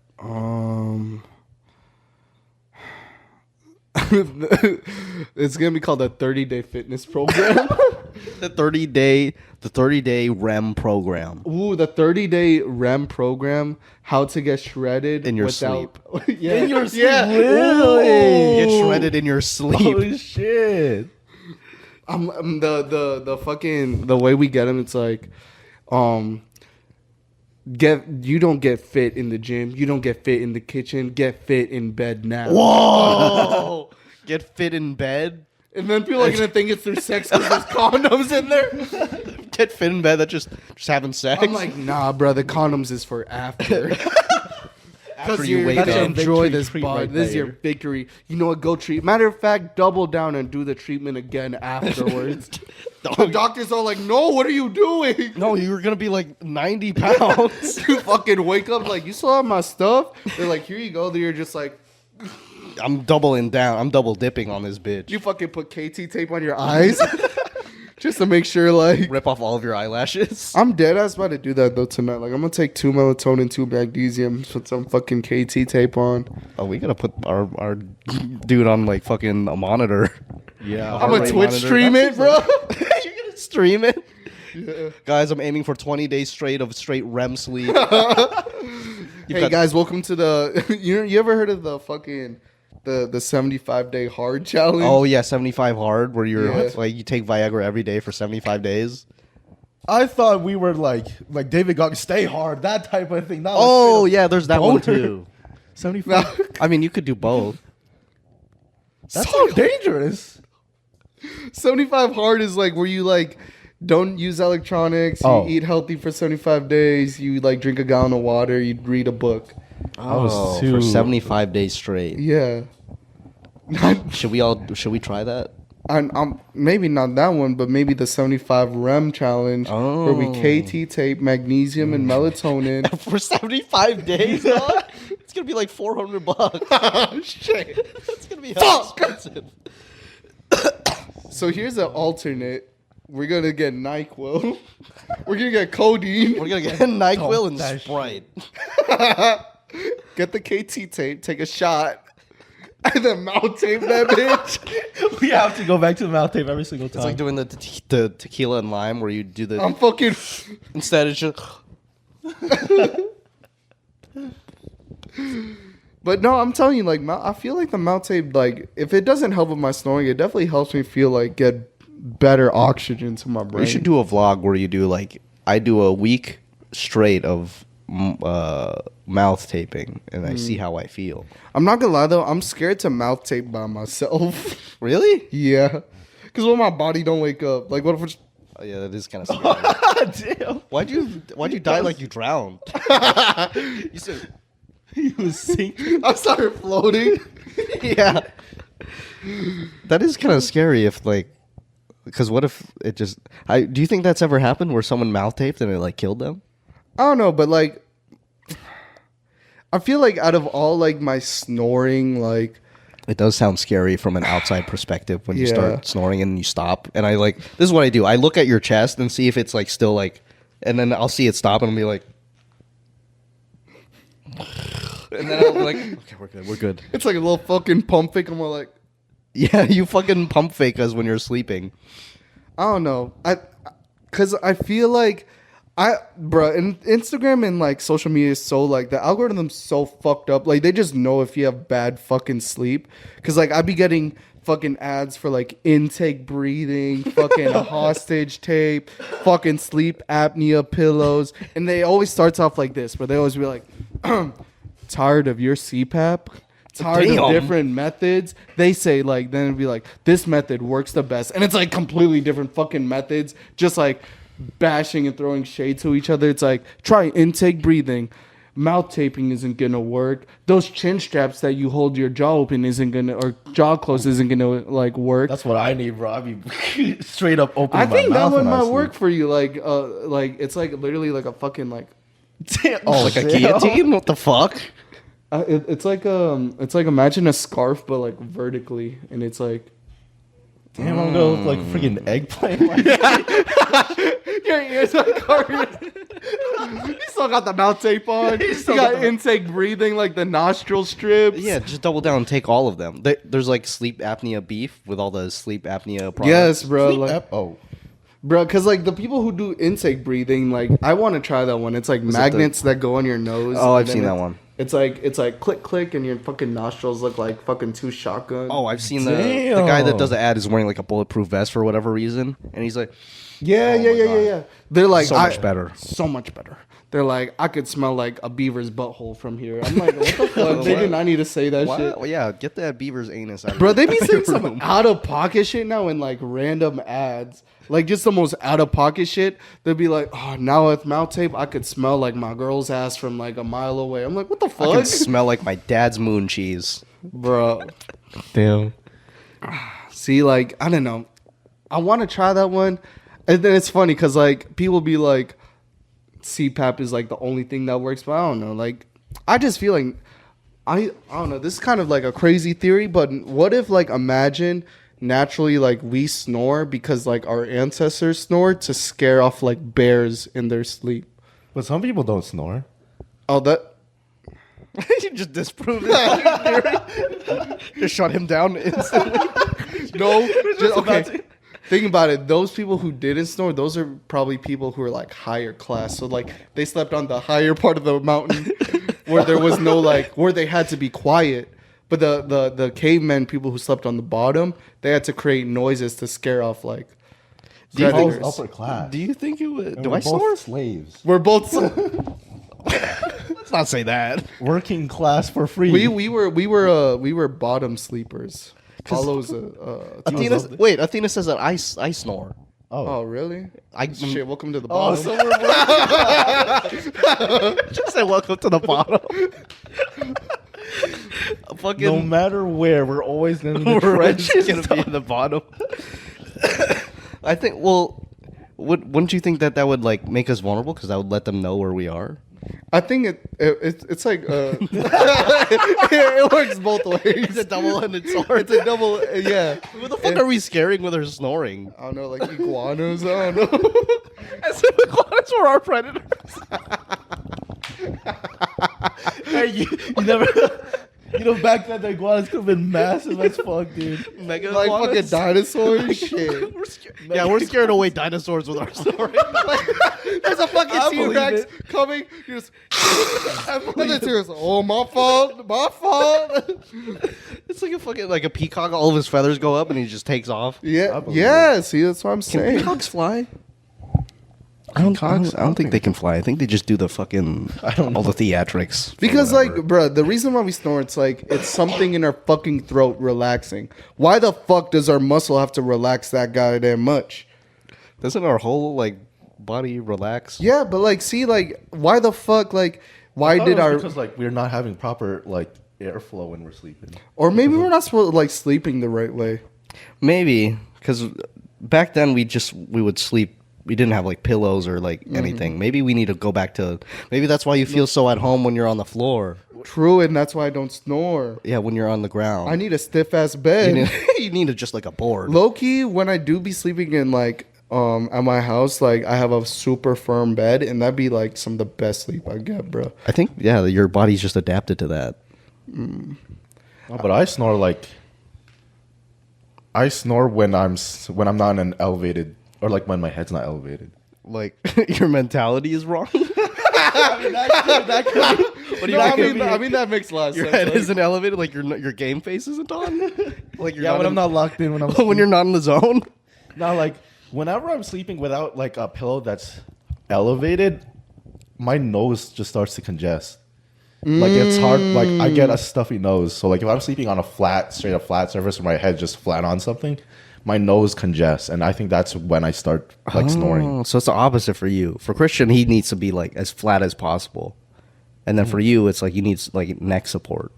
It's gonna be called a 30-day fitness program. The 30-day REM program. Ooh, the 30-day REM program. How to get shredded In your without yeah. In your sleep, Yeah. really? Get shredded in your sleep. Holy shit. The fucking the way we get them, it's like, you don't get fit in the gym, you don't get fit in the kitchen, get fit in bed now. Whoa! Get fit in bed. And then people are gonna think it's through sex because there's condoms in there. Get fit in bed. That just having sex. I'm like, nah, bro. The condoms is for after. After Because you you're wake gonna up. enjoy Victory this treat body. right This is your there. victory. You know what? Go treat. Matter of fact, double down and do the treatment again afterwards. The doctor's all like, "No, what are you doing?" No, you were gonna be like 90 pounds. You fucking wake up like, "You still have my stuff?" They're like, "Here you go." Then you're just like, I'm doubling down. I'm double dipping on this bitch. you fucking put KT tape on your eyes just to make sure. Like, Rip off all of your eyelashes. I'm dead ass about to do that though tonight. Like, I'm gonna take 2 melatonin, 2 magnesium, put some fucking KT tape on. Oh, we gotta put our dude on like fucking a monitor. Yeah. I'm Heart gonna rate Twitch monitor. stream it, bro. You're gonna stream it, Yeah. guys. I'm aiming for 20 days straight of straight REM sleep. Hey guys, welcome to the. You ever heard of the fucking the 75-day hard challenge? Oh yeah, 75 hard, where you're Yeah. like you take Viagra every day for 75 days. I thought we were like David Goggins, stay hard, that type of thing. Not like Oh straight up yeah, there's that one boner. too. 75. I mean, you could do both. That's so dangerous. 75 hard is like where you like don't use electronics. Oh. You eat healthy for 75 days. You like drink a gallon of water. You read a book. was For too- 75 days straight. Yeah. Should we try that? I'm maybe not that one, but maybe the 75 REM challenge where we Oh. KT tape magnesium and melatonin. For 75 days, huh? It's gonna be like $400. Oh, shit. It's gonna be hella Fuck! expensive. So here's an alternate. We're gonna get NyQuil. We're gonna get codeine. We're gonna get NyQuil and that Sprite. Get the KT tape. Take a shot. And then mouth tape that bitch. We have to go back to the mouth tape every single time. It's like doing the tequila and lime where you do the I'm fucking. instead it's just But no, I'm telling you, like, I feel like the mouth tape, like, if it doesn't help with my snoring, it definitely helps me feel like get better oxygen to my brain. we should do a vlog where you do like I do a week straight of mouth taping and I see how I feel. I'm not gonna lie though, I'm scared to mouth tape by myself. Really? Yeah, because when my body don't wake up, like, what if it's Oh, yeah, that is kind of scary. Damn. Why'd you die like you drowned? You said He was sinking. I started floating? yeah. That is kind of scary if like, because what if it just? Do you think that's ever happened where someone mouth taped and it like killed them? I don't know, but like, I feel like out of all like my snoring, like It does sound scary from an outside perspective when you Yeah. start snoring and you stop. And I like this is what I do. I look at your chest and see if it's like still like, and then I'll see it stop and I'll be like, and then I'll be like, okay, we're good, we're good. It's like a little fucking pump fake. I'm more like, Yeah, you fucking pump fake us when you're sleeping. I don't know. Cause I feel like and Instagram and like social media is so like the algorithm's so fucked up. Like they just know if you have bad fucking sleep. Cause like I be getting fucking ads for like intake breathing, fucking hostage tape, fucking sleep apnea pillows, and they always starts off like this, where they always be like, tired of your CPAP. Tired Damn. of different methods. They say like then it'd be like this method works the best, and it's like completely different fucking methods, just like bashing and throwing shade to each other. It's like try intake breathing, mouth taping isn't gonna work. Those chin straps that you hold your jaw open isn't gonna, or jaw closed isn't gonna like work. That's what I need, bro. I be straight up opening I my think that mouth one when I might sleep. work for you. Like it's like literally like a fucking like Oh, like a guillotine? What the fuck? it's like imagine a scarf but like vertically, and it's like Damn, I'm gonna look like freaking eggplant. your ears are covered. You still got the mouth tape on. You still got got the- intake breathing, like the nostril strips. Yeah, just double down and take all of them. There's like sleep apnea beef with all the sleep apnea products. Yes, bro. Like, Oh, bro, because like the people who do intake breathing, like I want to try that one. It's like magnets that go on your nose. Oh, and I've then seen that one. It's like click click, and your fucking nostrils look like fucking two shotguns. Oh, I've seen the guy that does the ad is wearing like a bulletproof vest for whatever reason, and he's like, yeah. They're like So much better. So much better. They're like, I could smell like a beaver's butthole from here. I'm like, what the fuck? They did not need to say that "What? shit. Well, yeah, get that beaver's anus out." Bro, of they be your saying some room." out of pocket shit now in like random ads. Like just the most out of pocket shit. They'll be like, oh, now with mouth tape, I could smell like my girl's ass from like a mile away. I'm like, what the I fuck? can smell like my dad's moon cheese. Bro. Damn. See, like, I don't know. I want to try that one. And then it's funny because like people be like, CPAP is like the only thing that works, but I don't know. Like, I just feel like I don't know. This is kind of like a crazy theory, but what if like imagine naturally like we snore because like our ancestors snore to scare off like bears in their sleep. but some people don't snore. Oh, that You just disproved it. Theory. Just shut him down instantly. no. Just, about okay. to- Think about it. Those people who didn't snore, those are probably people who are like higher class. So like they slept on the higher part of the mountain where there was no like where they had to be quiet. But the cavemen people who slept on the bottom, they had to create noises to scare off like Do you think- predators. upper class. Do you think it would? And Do we're I both snore? slaves? We're both Let's not say that. Working class for free. we were bottom sleepers. Paulo's Athena, wait, Athena says that I snore. Oh really? I Shit, welcome to the Oh, bottom. so we're just say welcome to the bottom. Fucking, no matter where, we're always in the we're trenches. gonna be in the bottom. I think. Well, wouldn't you think that would like make us vulnerable because that would let them know where we are? I think it's like it works both ways. It's a double-ended sword. It's a double, yeah. Who the fuck are we scaring with our snoring? I don't know, like iguanas. I don't know. As if iguanas were our predators. Hey, you never. You know, back then the iguanas could have been massive as fuck, dude. Mega Like fucking iguanas? dinosaurs. Shit. We're scared. Yeah, we're scaring away dinosaurs with our snoring. There's a fucking I believe T-Rex it. coming. You just. And the T-Rex. Oh, my fault. My fault. It's like a fucking like a peacock. All of his feathers go up and he just takes off. Yeah. believe Yeah. See, that's what I'm Can saying. peacocks fly? I don't think they can fly. I think they just do the fucking all the theatrics. Because, like, bruh, the reason why we snore, it's like, it's something in our fucking throat relaxing. Why the fuck does our muscle have to relax that goddamn much? doesn't our whole like body relax? Yeah, but, like, see, like, why the fuck, like, why Oh, did it's our... because like we're not having proper like airflow when we're sleeping. Or maybe we're not supposed to, like, sleeping the right way. Maybe because back then we would sleep we didn't have like pillows or like anything. Maybe we need to go back to. Maybe that's why you feel so at home when you're on the floor. True, and that's why I don't snore. Yeah, when you're on the ground. I need a stiff ass bed. You need just like a board. Low key, when I do be sleeping in like at my house, like I have a super firm bed, and that'd be like some of the best sleep I get, bro. I think your body's just adapted to that. No, but I snore like. I snore when I'm not in an elevated, or like when my head's not elevated. Like your mentality is wrong. What do you I mean that makes a lot of Your sense. head like- isn't elevated, like your game face isn't on. Like you're Yeah, when in- I'm not locked in, when you're not in the zone. Now, like, whenever I'm sleeping without, like, a pillow that's elevated, my nose just starts to congest. Like, it's hard. Like, I get a stuffy nose. So, like, if I'm sleeping on a straight up flat surface where my head just flat on something, my nose congests. And I think that's when I start, like, snoring. Oh, so it's the opposite for you. For Christian, he needs to be, like, as flat as possible. And then for you, it's like you need, like, neck support.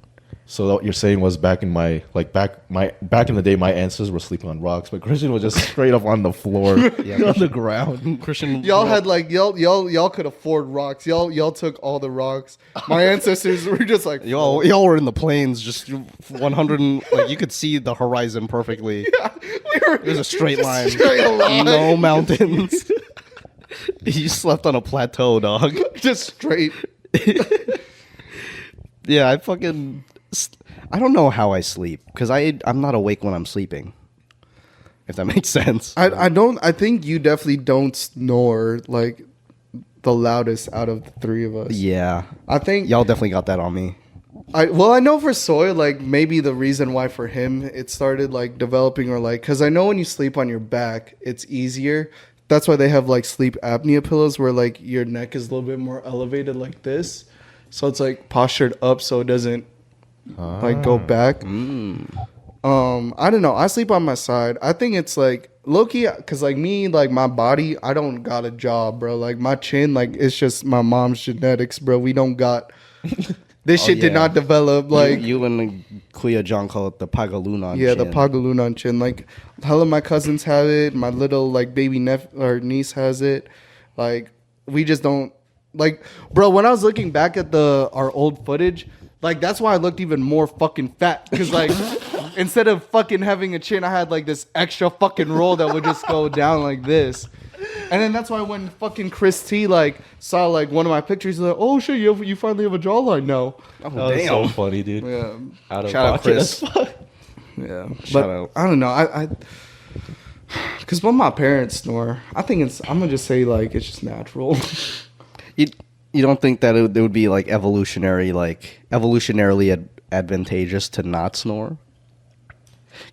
So what you're saying was back in the day, my ancestors were sleeping on rocks, but Christian was just straight up on the floor, on the ground. Christian, Y'all had like y'all could afford rocks. Y'all took all the rocks. My ancestors were just like y'all were in the plains, just 100, like you could see the horizon perfectly. It was a straight line, no mountains. You slept on a plateau, dog. just straight. Yeah, I don't know how I sleep because I'm not awake when I'm sleeping. If that makes sense. I don't. I think you definitely don't snore like the loudest out of the three of us. Yeah, I think y'all definitely got that on me. I know for Soy, like maybe the reason why for him it started like developing or like because I know when you sleep on your back it's easier. That's why they have like sleep apnea pillows where like your neck is a little bit more elevated like this, so it's like postured up so it doesn't like go back. I don't know. I sleep on my side. I think it's like low-key because like me, like my body, I don't got a job, bro. Like my chin, like it's just my mom's genetics, bro. We don't got this shit did yeah. not develop like You and Kuya John call it the Pagalunan. yeah, the chin. Pagalunan chin. Like hell of my cousins have it. My little like baby or niece has it. Like we just don't like, bro. When I was looking back at our old footage, like that's why I looked even more fucking fat because like instead of fucking having a chin, I had like this extra fucking roll that would just go down like this. And then that's why when fucking Chris T like saw like one of my pictures, he's like, "Oh shit, you finally have a jawline now." Oh, That was so funny, dude. Yeah, Out of Shout out, pocket Chris. as fuck. yeah. Shout But out. I don't know. I because when my parents snore, I think it's. I'm gonna just say like it's just natural. You don't think that it would be like evolutionarily advantageous to not snore?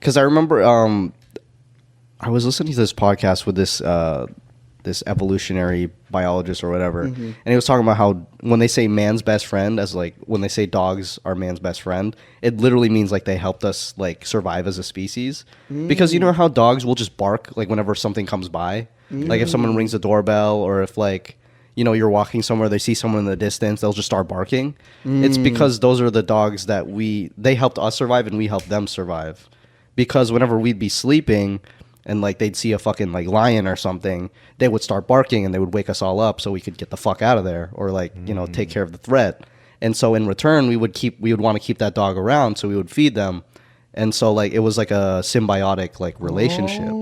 Because I remember I was listening to this podcast with this evolutionary biologist or whatever, and he was talking about how when they say man's best friend, as like when they say dogs are man's best friend, it literally means like they helped us like survive as a species. Because you know how dogs will just bark like whenever something comes by, like if someone rings the doorbell or if like you know you're walking somewhere, they see someone in the distance, they'll just start barking. It's because those are the dogs that they helped us survive and we helped them survive. Because whenever we'd be sleeping and like they'd see a fucking like lion or something, they would start barking and they would wake us all up so we could get the fuck out of there or like, you know, take care of the threat. And so in return, we would want to keep that dog around, so we would feed them. And so like it was like a symbiotic like relationship.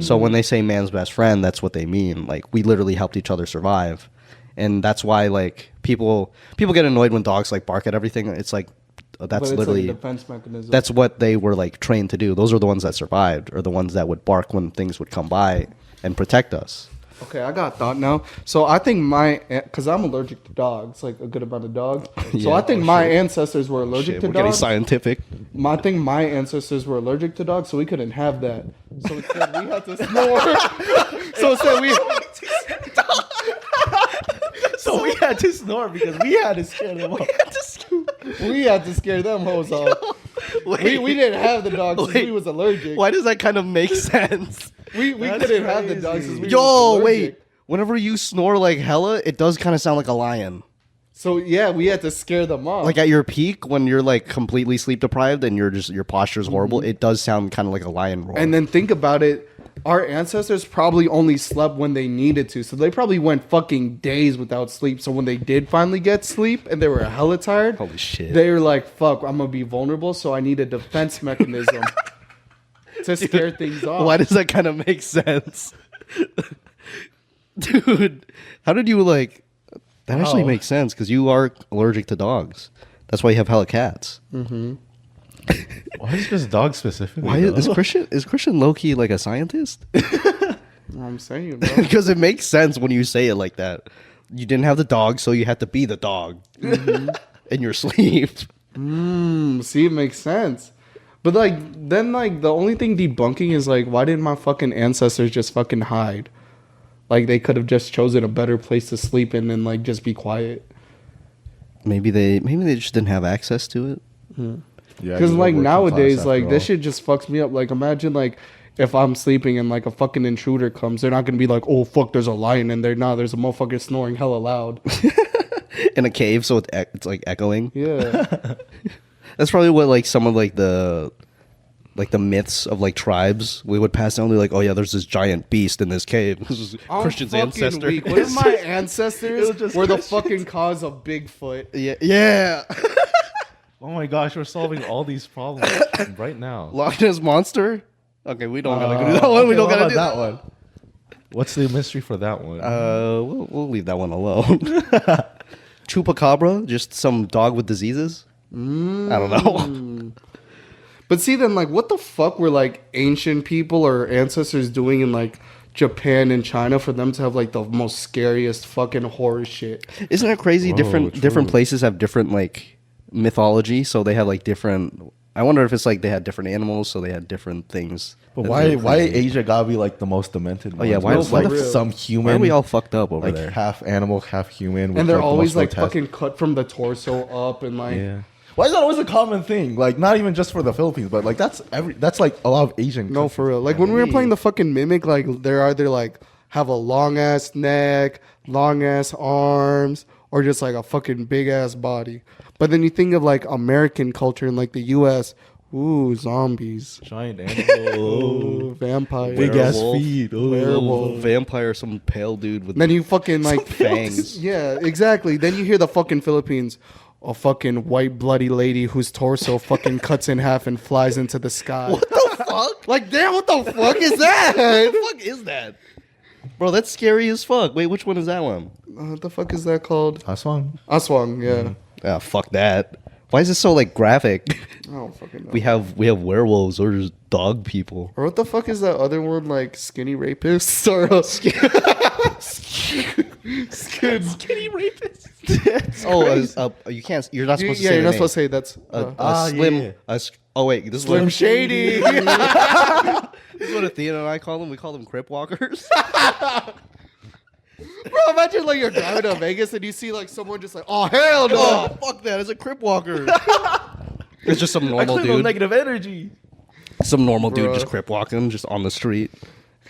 So when they say man's best friend, that's what they mean. Like we literally helped each other survive. And that's why like people get annoyed when dogs like bark at everything. It's like that's But it's literally like a defense mechanism. that's what they were like trained to do. Those are the ones that survived, or the ones that would bark when things would come by and protect us. okay. I got a thought now. So I think because I'm allergic to dogs, like a good amount of dogs. So Yeah. I think my ancestors were allergic to We're getting dogs. scientific. I think my ancestors were allergic to dogs, so we couldn't have that. So instead, we had to snore. So instead, So we had to snore because we had to scare them off. we had to scare them hoes off. We didn't have the dogs because we was allergic. Why does that kind of make sense? We couldn't have the dogs because we Yo, was allergic. wait. Whenever you snore like hella, it does kind of sound like a lion. So yeah, we had to scare them off. Like at your peak, when you're like completely sleep deprived and your posture is horrible, it does sound kind of like a lion roar. And then think about it. our ancestors probably only slept when they needed to. So they probably went fucking days without sleep. So when they did finally get sleep and they were hella tired, Holy shit. they were like, fuck, I'm going to be vulnerable. So I need a defense mechanism to scare things off. Why does that kind of make sense? Dude, how did you like that actually How? makes sense because you are allergic to dogs. That's why you have hella cats. Why is this dog specifically? Why though? is Christian low-key like a scientist? You know what I'm saying, bro. Because it makes sense when you say it like that. You didn't have the dog, so you had to be the dog in your sleep. See, it makes sense. But like, then like the only thing debunking is like, why didn't my fucking ancestors just fucking hide? Like they could have just chosen a better place to sleep in and like just be quiet. Maybe they just didn't have access to it. Yeah, Because you were like working nowadays, class like after this all. shit just fucks me up. Like imagine like if I'm sleeping and like a fucking intruder comes, they're not gonna be like, oh fuck, there's a lion in there. Nah, there's a motherfucker snoring hella loud. In a cave, so it's like echoing. Yeah. That's probably what like some of like the myths of like tribes we would pass down. They're like, oh yeah, there's this giant beast in this cave. This is I'm Christian's fucking ancestor. weak. What if my It ancestors was just were the Christians. fucking cause of Bigfoot? yeah. Oh my gosh, we're solving all these problems right now. Loch Ness monster. Okay, we don't gotta do that one. We don't what gotta do about that one. What's the mystery for that one? We'll leave that one alone. Chupacabra, just some dog with diseases. I don't know. But see, then, like, what the fuck were, like, ancient people or ancestors doing in, like, Japan and China for them to have, like, the most scariest fucking horror shit? Isn't it crazy? Whoa, Different true. places have different like mythology, so they have like different. I wonder if it's like they had different animals, so they had different things. but that why they why created. Asia gotta be like the most demented? Oh, yeah, ones? why- What if, why like the- some human? Why are we all fucked up over like there? half animal, half human? with, And they're the always, most like, grotesque- fucking cut from the torso up and, like... Yeah. Why is that always a common thing? Like, not even just for the Philippines, but like that's like a lot of Asian. No, countries. for real. Like, when we were playing the fucking Mimic, like, they're either, like, have a long-ass neck, long-ass arms, or just, like, a fucking big-ass body. But then you think of, like, American culture in, like, the U.S., ooh, zombies. giant animal, Ooh, vampires. big ass Werewolf. feet. Oh. Werewolf. Vampire, some pale dude with And then you fucking like fangs. Yeah, exactly. Then you hear the fucking Philippines, a fucking white bloody lady whose torso fucking cuts in half and flies into the sky. What the fuck? Like, damn, what the fuck is that? What the fuck is that? Bro, that's scary as fuck. Wait, which one is that one? What the fuck is that called? Aswang. Aswang, yeah. Ah, fuck that. Why is it so like graphic? I don't fucking know. We have werewolves or just dog people. Or what the fuck is that other one, like skinny rapists? Or Skinny rapist. You can't. You're not supposed to yeah, say. you're the not supposed to say that's. A slim. yeah. Slim Slim. Shady. This is what Athena and I call them. We call them crip walkers. Bro, imagine like you're driving to Vegas and you see like someone just like, oh hell no. Oh, fuck that! It's a crip walker. It's just some normal dude. negative energy. Some normal dude Bruh. just crip walking just on the street.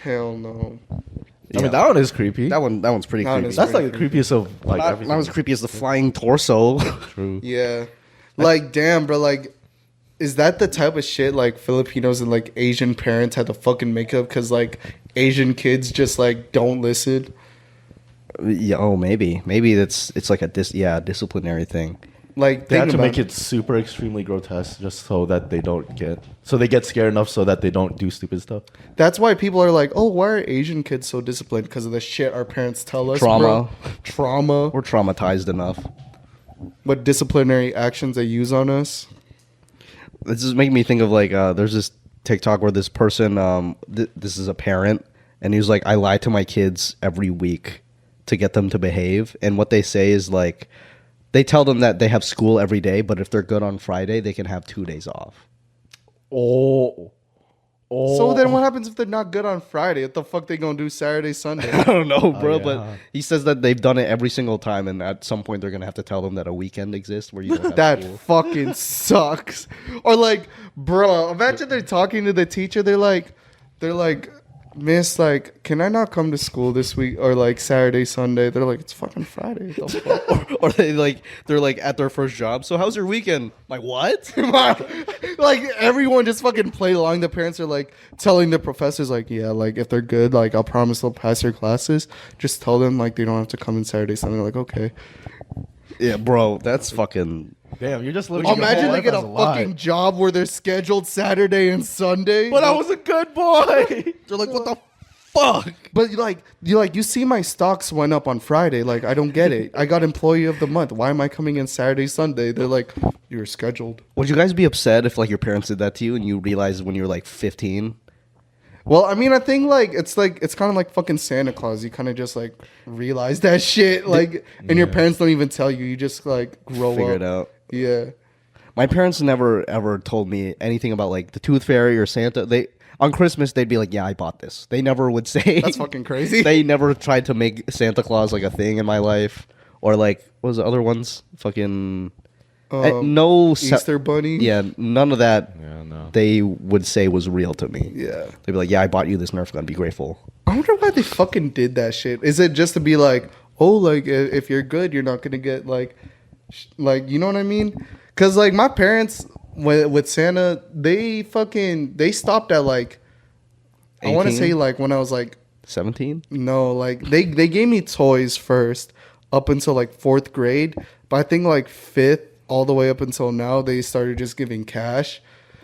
Hell no. I Yeah. mean, that one is creepy. That one's pretty That one creepy. is That's like the creepiest of like Not everything. as creepy as the flying torso. True. Yeah. Like, damn, bro, like, is that the type of shit like Filipinos and like Asian parents had to fucking make up because like Asian kids just like don't listen? Yeah. Oh, maybe it's like a disciplinary thing. Like, They think have to about make it super extremely grotesque just so that they don't get they get scared enough so that they don't do stupid stuff. That's why people are like, oh, why are Asian kids so disciplined? Because of the shit our parents tell us. Trauma. Bro. Trauma. We're traumatized enough. What disciplinary actions they use on us. This is making me think of like there's this TikTok where this person this is a parent and he was like, I lie to my kids every week to get them to behave, and what they say is like they tell them that they have school every day, but if they're good on Friday they can have 2 days off. Oh. So then what happens if they're not good on Friday? What the fuck they gonna do Saturday, Sunday? I don't know, bro, yeah. but he says that they've done it every single time, and at some point they're gonna have to tell them that a weekend exists where you don't have That school. fucking sucks. Or like, bro, imagine they're talking to the teacher. They're like, Miss, like, can I not come to school this week or like Saturday, Sunday? They're like, it's fucking Friday. The fuck? Or they're like at their first job. So how's your weekend? Like what? Like everyone just fucking play along. The parents are like telling the professors like, yeah, like if they're good, like I'll promise they'll pass your classes. Just tell them like they don't have to come in Saturday, Sunday. Like okay. Yeah, bro, that's fucking. Damn, you're just living. your Imagine whole they life get a as lie. fucking job where they're scheduled Saturday and Sunday. But I was a good boy. They're like, what the fuck? But you see my stocks went up on Friday. Like I don't get it. I got employee of the month. Why am I coming in Saturday, Sunday? They're like, you're scheduled. Would you guys be upset if like your parents did that to you and you realized when you were like 15? Well, I mean, I think it's kind of like fucking Santa Claus. You kind of just like realize that shit, like, and your parents don't even tell you. You just like grow Figure up. it out. Yeah. My parents never ever told me anything about like the Tooth Fairy or Santa. They on Christmas they'd be like, "Yeah, I bought this." They never would say. That's fucking crazy. They never tried to make Santa Claus like a thing in my life, or like what was the other ones? Fucking no Easter Bunny. Yeah, none of that. Yeah, no. They would say was real to me. Yeah. They'd be like, "Yeah, I bought you this Nerf gun. Be grateful." I wonder why they fucking did that shit. Is it just to be like, oh, like if you're good, you're not gonna get like you know what I mean? Because like my parents with Santa, they stopped at like I want to 18? say like when I was like 17? no, like they gave me toys first up until like 4th grade, but I think like 5th all the way up until now they started just giving cash.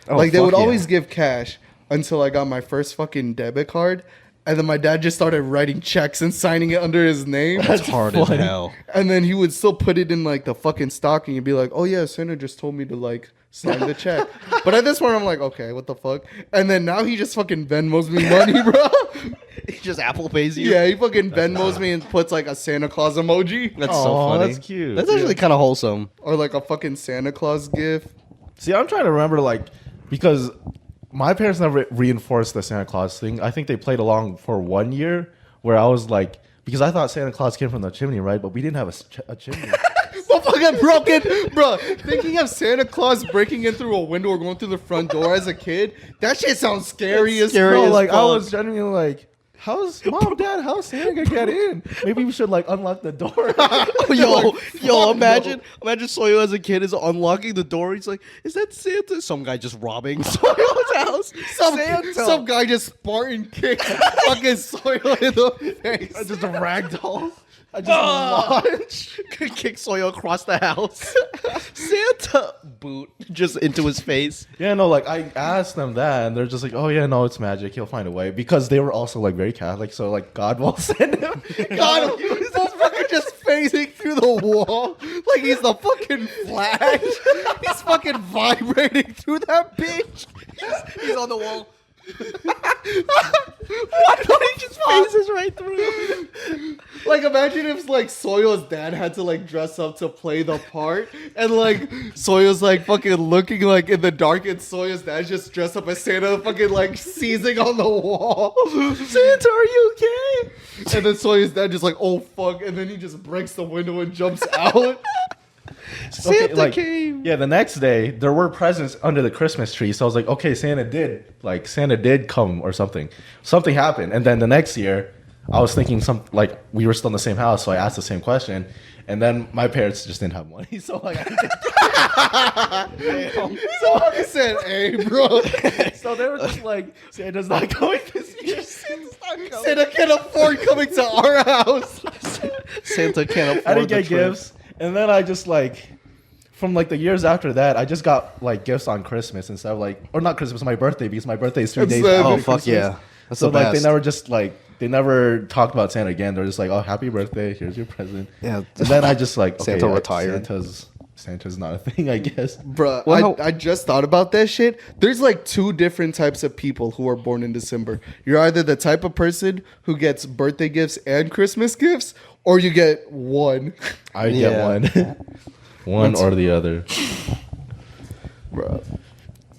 Oh, like they fuck would yeah. always give cash until I got my first fucking debit card. And then my dad just started writing checks and signing it under his name. That's hard as hell. And then he would still put it in like the fucking stocking and be like, "Oh yeah, Santa just told me to like sign the check." But at this point, I'm like, "Okay, what the fuck?" And then now he just fucking Venmos me money, bro. He just Apple pays you. Yeah, he fucking Venmos me and puts like a Santa Claus emoji That's so Aw, funny. that's cute. That's actually kind of wholesome. or like a fucking Santa Claus gift. See, I'm trying to remember, like, because my parents never reinforced the Santa Claus thing. I think they played along for 1 year where I was like, because I thought Santa Claus came from the chimney, right? But we didn't have a chimney. Motherfucker broken, bro. Thinking of Santa Claus breaking in through a window or going through the front door as a kid, that shit sounds scary as scary fuck. as like, I fuck. was genuinely like, how's Santa gonna get in? Maybe we should like unlock the door. yo, imagine Soyo as a kid is unlocking the door. He's like, "Is that Santa?" Some guy just robbing Soyo's house. Some guy just Spartan kicked fucking Soil in the face. Just a ragdoll. I just launched. Kick Soyo across the house. Santa boot just into his face. Yeah, no, like I asked them that, and they're just like, "Oh yeah, no, it's magic. He'll find a way." Because they were also like very Catholic, so like God will send him. God, this fucking just phasing through the wall like he's the fucking Flash. He's fucking vibrating through that bitch. He's on the wall. Why don't he just phases right through? Like imagine if like Soyo's dad had to like dress up to play the part, and like Soyo's like fucking looking like in the dark, and Soyo's dad's just dressed up as Santa, fucking like seizing on the wall. Santa, are you okay? And then Soyo's dad just like, oh fuck, and then he just breaks the window and jumps out. Santa came. Yeah, the next day there were presents under the Christmas tree, so I was like, okay, Santa did come or something. Something happened, and then the next year, I was thinking we were still in the same house, so I asked the same question, and then my parents just didn't have money, so like, So I said, hey bro, so they were just like, Santa's not going this year. Santa can't afford coming to our house. Santa can't afford I didn't the get trip. gifts, and then I just like, from like the years after that, I just got like gifts on Christmas instead of like, or not Christmas, my birthday, because my birthday is 3 days Instead of after Oh fuck Christmas. yeah! That's So the like best. they never talked about Santa again. They're just like, oh, happy birthday, here's your present. Yeah. And then I just like, okay, Santa yeah, retired. Santa's not a thing, I guess. Bruh, Well, I just thought about that shit. There's like 2 different types of people who are born in December. You're either the type of person who gets birthday gifts and Christmas gifts, or you get one. I Yeah. get one, one or the other. Bruh.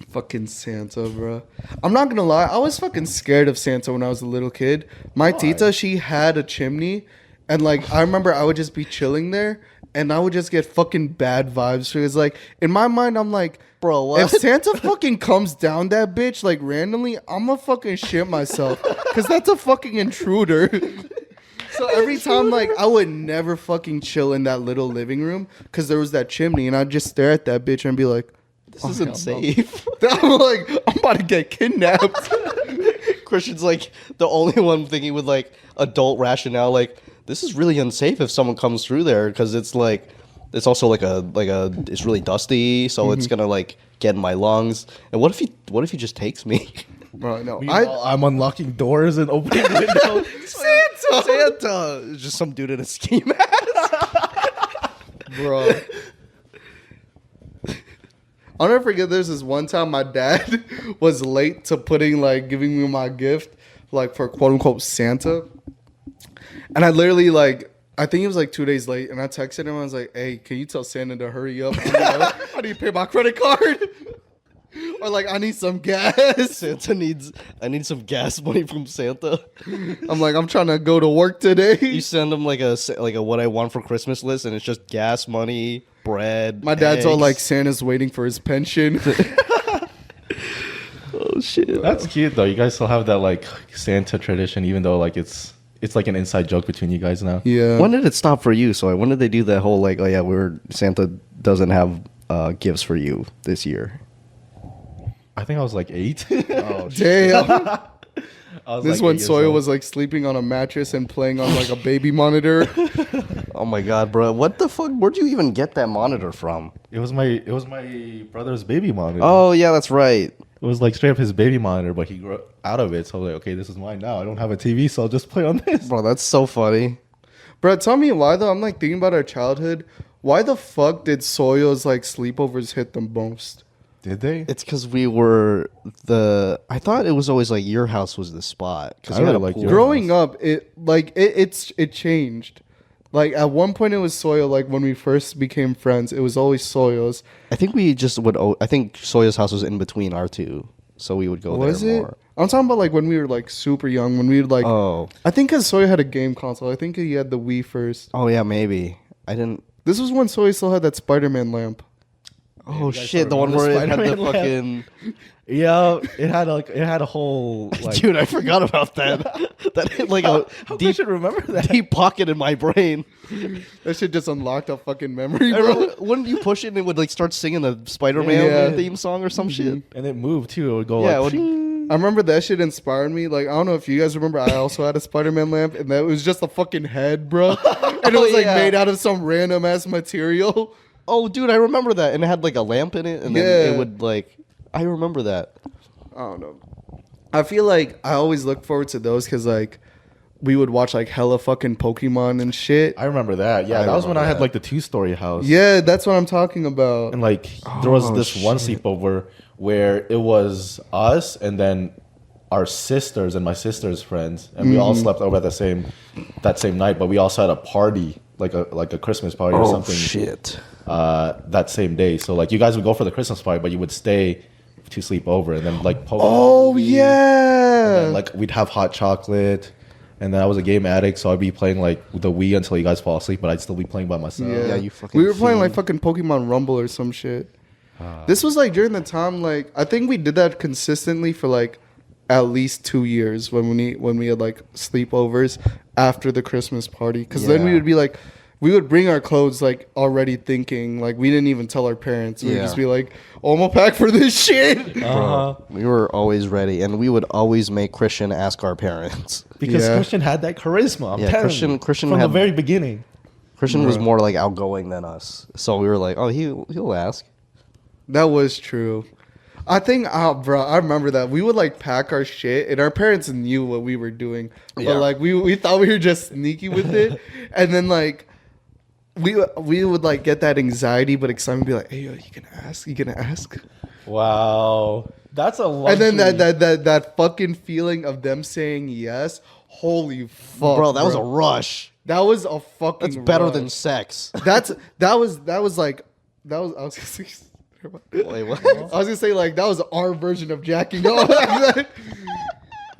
Fucking Santa, bruh. I'm not gonna lie, I was fucking scared of Santa when I was a little kid. My tita, she had a chimney, and like I remember I would just be chilling there, and I would just get fucking bad vibes. Because like in my mind, I'm like, Bro, what? if Santa fucking comes down that bitch like randomly, I'm gonna fucking shit myself. Because that's a fucking intruder. So every time, like, I would never fucking chill in that little living room because there was that chimney, and I'd just stare at that bitch and be like, This isn't safe. I'm like, I'm about to get kidnapped. Christian's like the only one thinking with like adult rationale. Like, this is really unsafe if someone comes through there because it's like, it's also like a it's really dusty, so it's gonna like get in my lungs. And what if he just takes me? Bro, no, I'm unlocking doors and opening windows. Santa, it's just some dude in a ski mask. bro. I'll never forget. There's this one time my dad was late to giving me my gift, like for quote unquote Santa, and I literally I think it was like 2 days late, and I texted him. I was like, "Hey, can you tell Santa to hurry up? I need to pay my credit card, or like I need some gas." I need some gas money from Santa. I'm like, I'm trying to go to work today. You send him like a what I want for Christmas list, and it's just gas money, bread. My dad's all like, eggs. Santa's waiting for his pension. Oh shit. That's cute though. You guys still have that like Santa tradition, even though like it's like an inside joke between you guys now. Yeah. When did it stop for you? So when did they do that whole like, oh yeah, Santa doesn't have gifts for you this year? I think I was like 8. Oh Damn. I was This like when 8 years Sawyer old. was like sleeping on a mattress and playing on like a baby monitor. Oh my god, bro! What the fuck? Where'd you even get that monitor from? It was my brother's baby monitor. Oh yeah, that's right. It was like straight up his baby monitor, but he grew out of it. So I was like, okay, this is mine now. I don't have a TV, so I'll just play on this. Bro, that's so funny. Bro, tell me why though. I'm like thinking about our childhood. Why the fuck did Soyo's like sleepovers hit the most? Did they? It's because we were I thought it was always like your house was the spot because I you had a really like pool. your- Growing up, it changed. Like at one point it was Soyo. Like when we first became friends, it was always Soyo's. I think we just would. I think Soya's house was in between our two, so we would go Was there it? more. I'm talking about like when we were like super young. When we would like. Oh, I think because Soyo had a game console. I think he had the Wii first. oh yeah, maybe. I didn't. This was when Soyo still had that Spider-Man lamp. Oh you guys shit, the one remember where the it had the Spider-Man fucking. Yeah, it had a whole like. Dude, I forgot about that. That hit like a How deep, should remember that? deep pocket in my brain. That shit just unlocked a fucking memory, I bro. remember, wouldn't you push it and it would like start singing the Spider-Man Yeah. theme song or some shit? And it moved too. It would go Yeah, like. it would- I remember that shit inspired me. Like, I don't know if you guys remember, I also had a Spider-Man lamp, and that was just a fucking head, bro. And it was like yeah. made out of some random ass material. Oh, dude, I remember that, and it had like a lamp in it, and then Yeah. it would like. I remember that. I don't know. I feel like I always look forward to those because like we would watch like hella fucking Pokemon and shit. I remember that. Yeah, I that was when I remember had that. like the 2-story house. Yeah, that's what I'm talking about. And like there was Oh, this one shit. sleepover where it was us and then our sisters and my sister's friends, and we all slept over at that same night. But we also had a party, like a Christmas party or something, shit! that same day. So like you guys would go for the Christmas party, but you would stay to sleep over, and then like Pokemon Oh movie, yeah. and, like we'd have hot chocolate. And then I was a game addict, so I'd be playing like the Wii until you guys fall asleep, but I'd still be playing by myself. Yeah, you fucking We were playing like fiend. fucking Pokemon Rumble or some shit. This was like during the time like I think we did that consistently for like at least 2 years when we had like sleepovers after the Christmas party. Because then we Yeah. would be like, we would bring our clothes like already thinking like we didn't even tell our parents. We'd Yeah. just be like, "Oh, I'm gonna pack for this shit." Uh-huh. We were always ready, and we would always make Christian ask our parents. Because Yeah. Christian had that charisma. I'm Yeah, telling Christian- you, Christian from the had- very beginning. Christian was Bro. more like outgoing than us, so we were like, "Oh, he'll ask." That was true. I think, bro, I remember that we would like pack our shit, and our parents knew what we were doing, but Yeah. like we thought we were just sneaky with it, and then like we would like get that anxiety but excitement, be like, "Hey, yo, you gonna ask?" Wow, that's a luxury. And then that fucking feeling of them saying yes, holy fuck, Bro, that was a rush. that was a fucking That's better rush. than sex. that was like that was I was gonna say, Wait, what? I was gonna say like that was our version of jacking off. that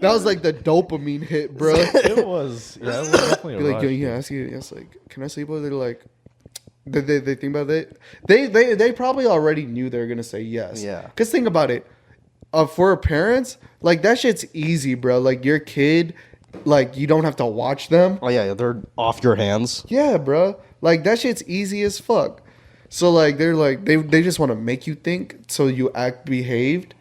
was like the dopamine hit, bro. it was. Yeah, it was definitely Be a like, yo, rush. you can ask you, yes, like, can I sleep over? They're like, Did they think about it? They probably already knew they were gonna say yes. Yeah. Cause think about it, for parents, like that shit's easy, bro. Like your kid, like you don't have to watch them. Oh yeah, they're off your hands. Yeah, bro. Like that shit's easy as fuck. So like they're like they just want to make you think so you act behaved,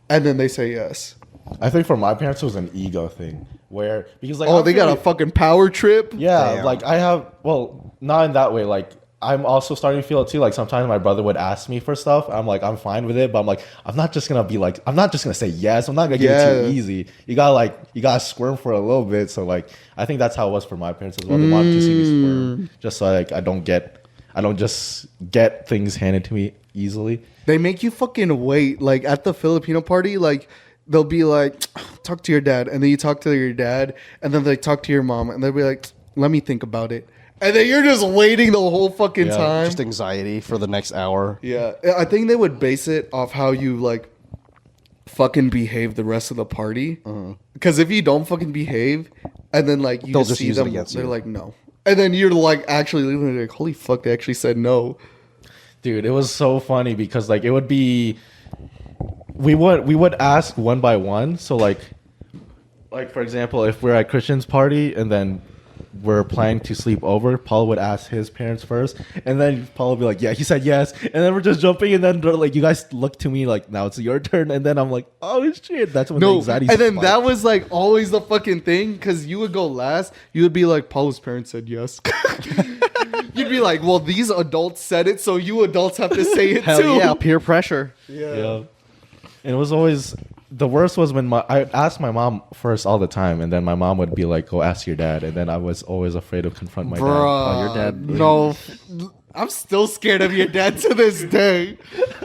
and then they say yes. I think for my parents it was an ego thing where because like Oh, I'm they got a pretty- fucking power trip. yeah Damn. like I have well not in that way like I'm also starting to feel it too. Like sometimes my brother would ask me for stuff. I'm like I'm fine with it, but I'm like I'm not just gonna say yes. I'm not gonna give it Yeah. too easy. You gotta squirm for a little bit. So like I think that's how it was for my parents as well. They wanted to see me squirm just so like I don't just get things handed to me easily. They make you fucking wait. Like at the Filipino party, like they'll be like, talk to your dad. And then you talk to your dad. And then they talk to your mom. And they'll be like, let me think about it. And then you're just waiting the whole fucking Yeah, time. Just anxiety for the next hour. Yeah. I think they would base it off how you like fucking behave the rest of the party. Because if you don't fucking behave and then like you They'll just just see use it them, against they're you. like, no. And then you're like actually leaving like, holy fuck, they actually said no. Dude, it was so funny because like it would be we would ask one by one. So like for example, if we're at Christian's party and then we're planning to sleep over, Paul would ask his parents first, and then Paul would be like, "Yeah, he said yes," and then we're just jumping, and then they're like, "You guys look to me like now it's your turn," and then I'm like, "Oh shit!" That's when the No, anxiety. and then spiked. that was like always the fucking thing because you would go last. You would be like, Paul's parents said yes. You'd be like, well, these adults said it, so you adults have to say it Hell too. yeah, peer pressure. Yeah. And it was always the worst was when I asked my mom first all the time, and then my mom would be like, "Go ask your dad," and then I was always afraid to confront my dad. Bruh, your dad- No, I'm still scared of your dad to this day.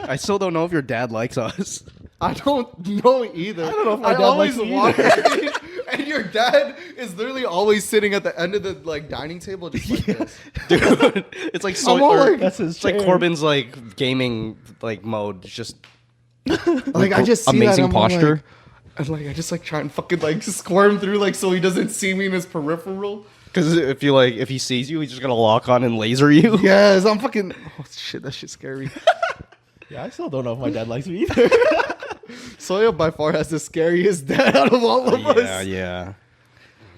I still don't know if your dad likes us. I don't know either. I don't know if my dad always likes me wanted, and your dad is literally always sitting at the end of the like dining table, just like this. Dude, it's like so I'm all or- like- That's his it's like chair. Corbin's like gaming like mode. It's just Like I just see amazing that, I'm all posture. Like, and like I just like try and fucking like squirm through like so he doesn't see me in his peripheral. Because if he sees you, he's just gonna lock on and laser you. Yes, I'm fucking. Oh shit, that shit's scary. Yeah, I still don't know if my dad likes me either. Soya by far has the scariest dad out of all of Yeah, us. yeah.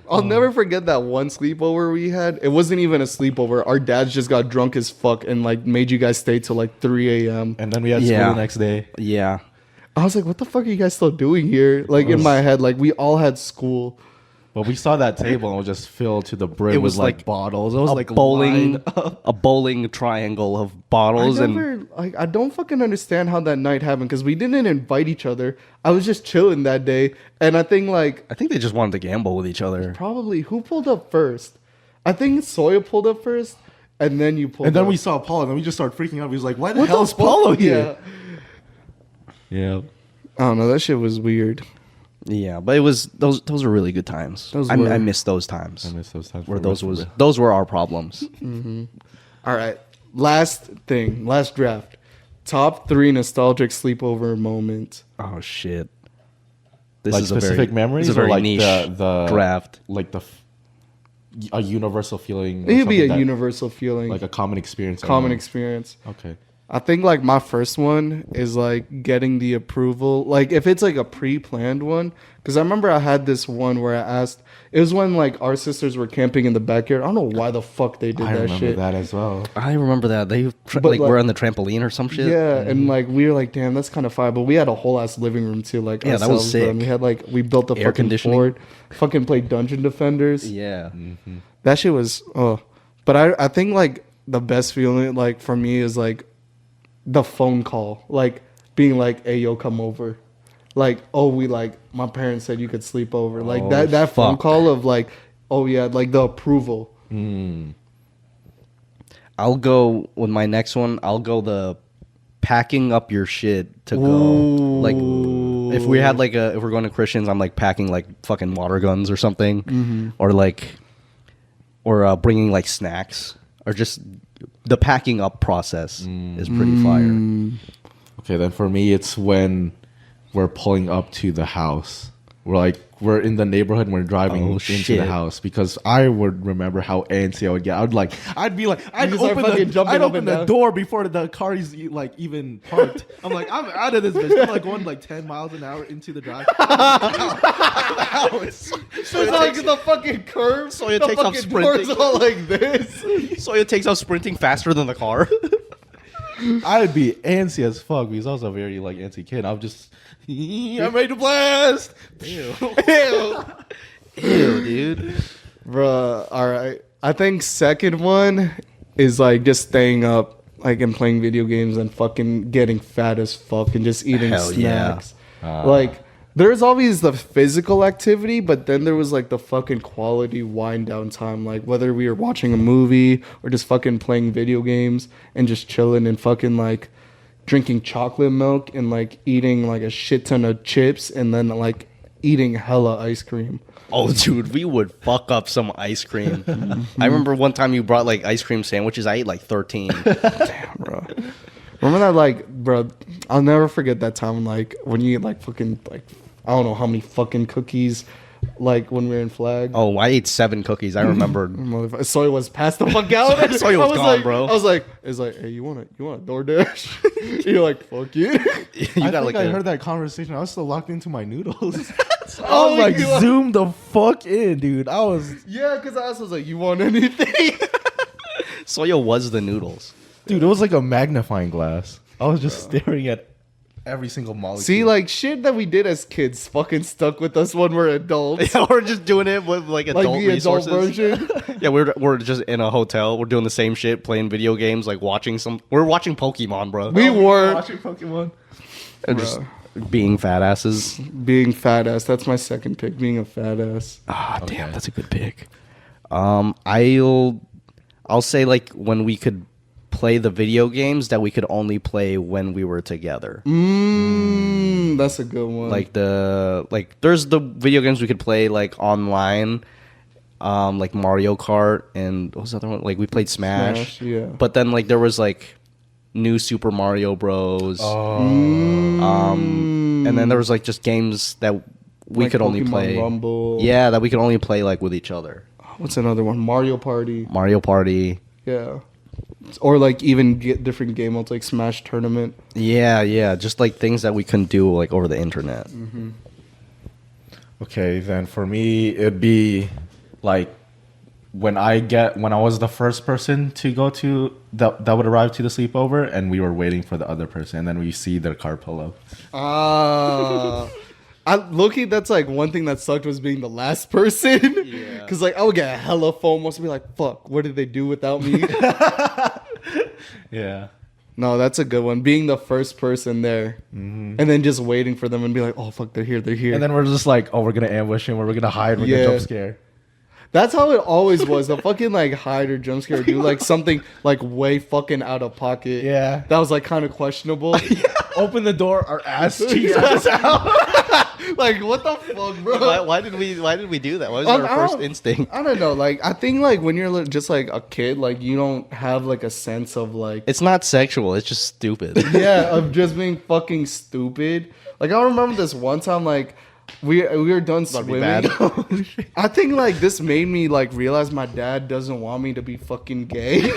I'll never forget that one sleepover we had. It wasn't even a sleepover. Our dads just got drunk as fuck and like made you guys stay till like 3 a.m. And then we had school Yeah. the next day. Yeah. I was like, what the fuck are you guys still doing here? Like in my head, like we all had school. But we saw that table and it was just filled to the brim. It with was like, like bottles. It was A like bowling, lined up. a bowling triangle of bottles, I don't fucking understand how that night happened because we didn't invite each other. I was just chilling that day, and I think like I think they just wanted to gamble with each other. probably who pulled up first. I think Soya pulled up first, and then you pulled. And then up. we saw Paul and then we just started freaking out. He was like, why the What hell the is Paulo fuck? here? Yeah. Yeah. I don't know. That shit was weird. Yeah, but it was those were really good times. Those I were. miss those times. I miss those times. where for the those rest of those were our problems. All right. Last thing. Last draft. Top 3 nostalgic sleepover moments. Oh shit! the- This like is a specific very, memories It's a or very like niche the draft. like a universal feeling. or It could be something a that- universal feeling, like a common experience. common everyone- experience. Okay. I think like my first one is like getting the approval. Like if it's like a pre-planned one, because I remember I had this one where I asked. It was when like our sisters were camping in the backyard. I don't know why the fuck they did I that remember shit. that as well. I remember that they But, like like- were on the trampoline or some shit. Yeah, and like we were like, damn, that's kind of fire. But we had a whole ass living room too. Like Yeah, that was ourselves, bro. And sick. we had like we built a Air fucking conditioning. fort. Fucking played Dungeon Defenders. Yeah. That shit was but I think like the best feeling like for me is like the phone call, like being like, hey yo, come over. Like, oh, we like my parents said you could sleep over. Like Oh, that phone fuck. call of like, oh yeah, like the approval. I'll go with my next one. I'll go the packing up your shit to go. Ooh. Like if we had like if we're going to Christians, I'm like packing like fucking water guns or something, or like bringing like snacks, or just the packing up process is pretty fire. Okay, then for me, it's when we're pulling up to the house. We're like we're in the neighborhood and we're driving Oh, into shit. the house, because I would remember how antsy I would get. I'd be like, I'd You start fucking jumping I'd up open and the down. door before the car is like even parked. I'm like, I'm out of this bitch. I'm like going like 10 miles an hour into the drive. It's like the fucking curve. So it the takes off fucking door's sprinting. all like this. So it takes out sprinting faster than the car. I'd be antsy as fuck because I was a very like antsy kid. I'm just, I'm ready to blast. Ew, dude. Bruh, all right. I think second one is like just staying up, like and playing video games and fucking getting fat as fuck and just eating Hell yeah. snacks. Like there's always the physical activity, but then there was like the fucking quality wind down time. Like whether we were watching a movie or just fucking playing video games and just chilling and fucking like drinking chocolate milk and like eating like a shit ton of chips and then like eating hella ice cream. Oh, dude, we would fuck up some ice cream. I remember one time you brought like ice cream sandwiches. I ate like 13. Bro. Remember that, like, bro? I'll never forget that time, like, when you eat, like, fucking, like, I don't know how many fucking cookies, like, when we were in Flag. Oh, I ate 7 cookies. I remembered. Motherfucker. Soy was passed the fuck out. Soy was I gone, like, bro. I was like, it's like, hey, you want a DoorDash? You're like, fuck you. You I got think like I a- heard that conversation. I was still locked into my noodles. I Oh, was like you- zoomed the fuck in, dude. I was, Yeah, because I was like, you want anything? Soya was the noodles. dude. It was like a magnifying glass. I was just staring at every single molecule. See, like, shit that we did as kids fucking stuck with us when we're adults. Yeah, we're just doing it with like Like adult the resources. adult version. Yeah, we're just in a hotel. We're doing the same shit, playing video games, like watching some. We're watching Pokemon, bro. We were watching Pokemon. And just being fat asses. being fat ass. That's my second pick, being a fat ass. Ah, Okay. damn, that's a good pick. I'll say like when we could play the video games that we could only play when we were together. That's a good one. There's the video games we could play like online, like Mario Kart and what was the other one? Like we played Smash. Smash, yeah. But then like there was like new Super Mario Bros. And then there was like just games that we Like could only Pokemon play. Rumble. Yeah, that we could only play like with each other. What's another one? Mario Party. Mario Party. Yeah. Or like even get different game modes like Smash Tournament. Yeah, just like things that we couldn't do like over the internet. Okay, then for me it'd be like when I was the first person to go to that would arrive to the sleepover, and we were waiting for the other person, and then we see their car pull up. Low-key, that's like one thing that sucked was being the last person. Yeah. Cause like I would get hella FOMO, must be like, fuck, what did they do without me? Yeah. No, that's a good one. Being the first person there, and then just waiting for them and be like, oh fuck, they're here. And then we're just like, oh, we're gonna ambush him, or we're gonna hide, we're Yeah. gonna jump scare. That's how it always was. The fucking like hide or jump scare, or do like something like way fucking out of pocket. Yeah. that was like kind of questionable. Open the door, our ass cheeks us out. Like what the fuck, bro? Why did we do that? What was I our first don't- instinct? I don't know. Like I think like when you're just like a kid, like you don't have like a sense of like It's not sexual. It's just stupid. yeah of just being fucking stupid. Like I remember this one time like we were done That'd be swimming. bad. I think like this made me like realize my dad doesn't want me to be fucking gay.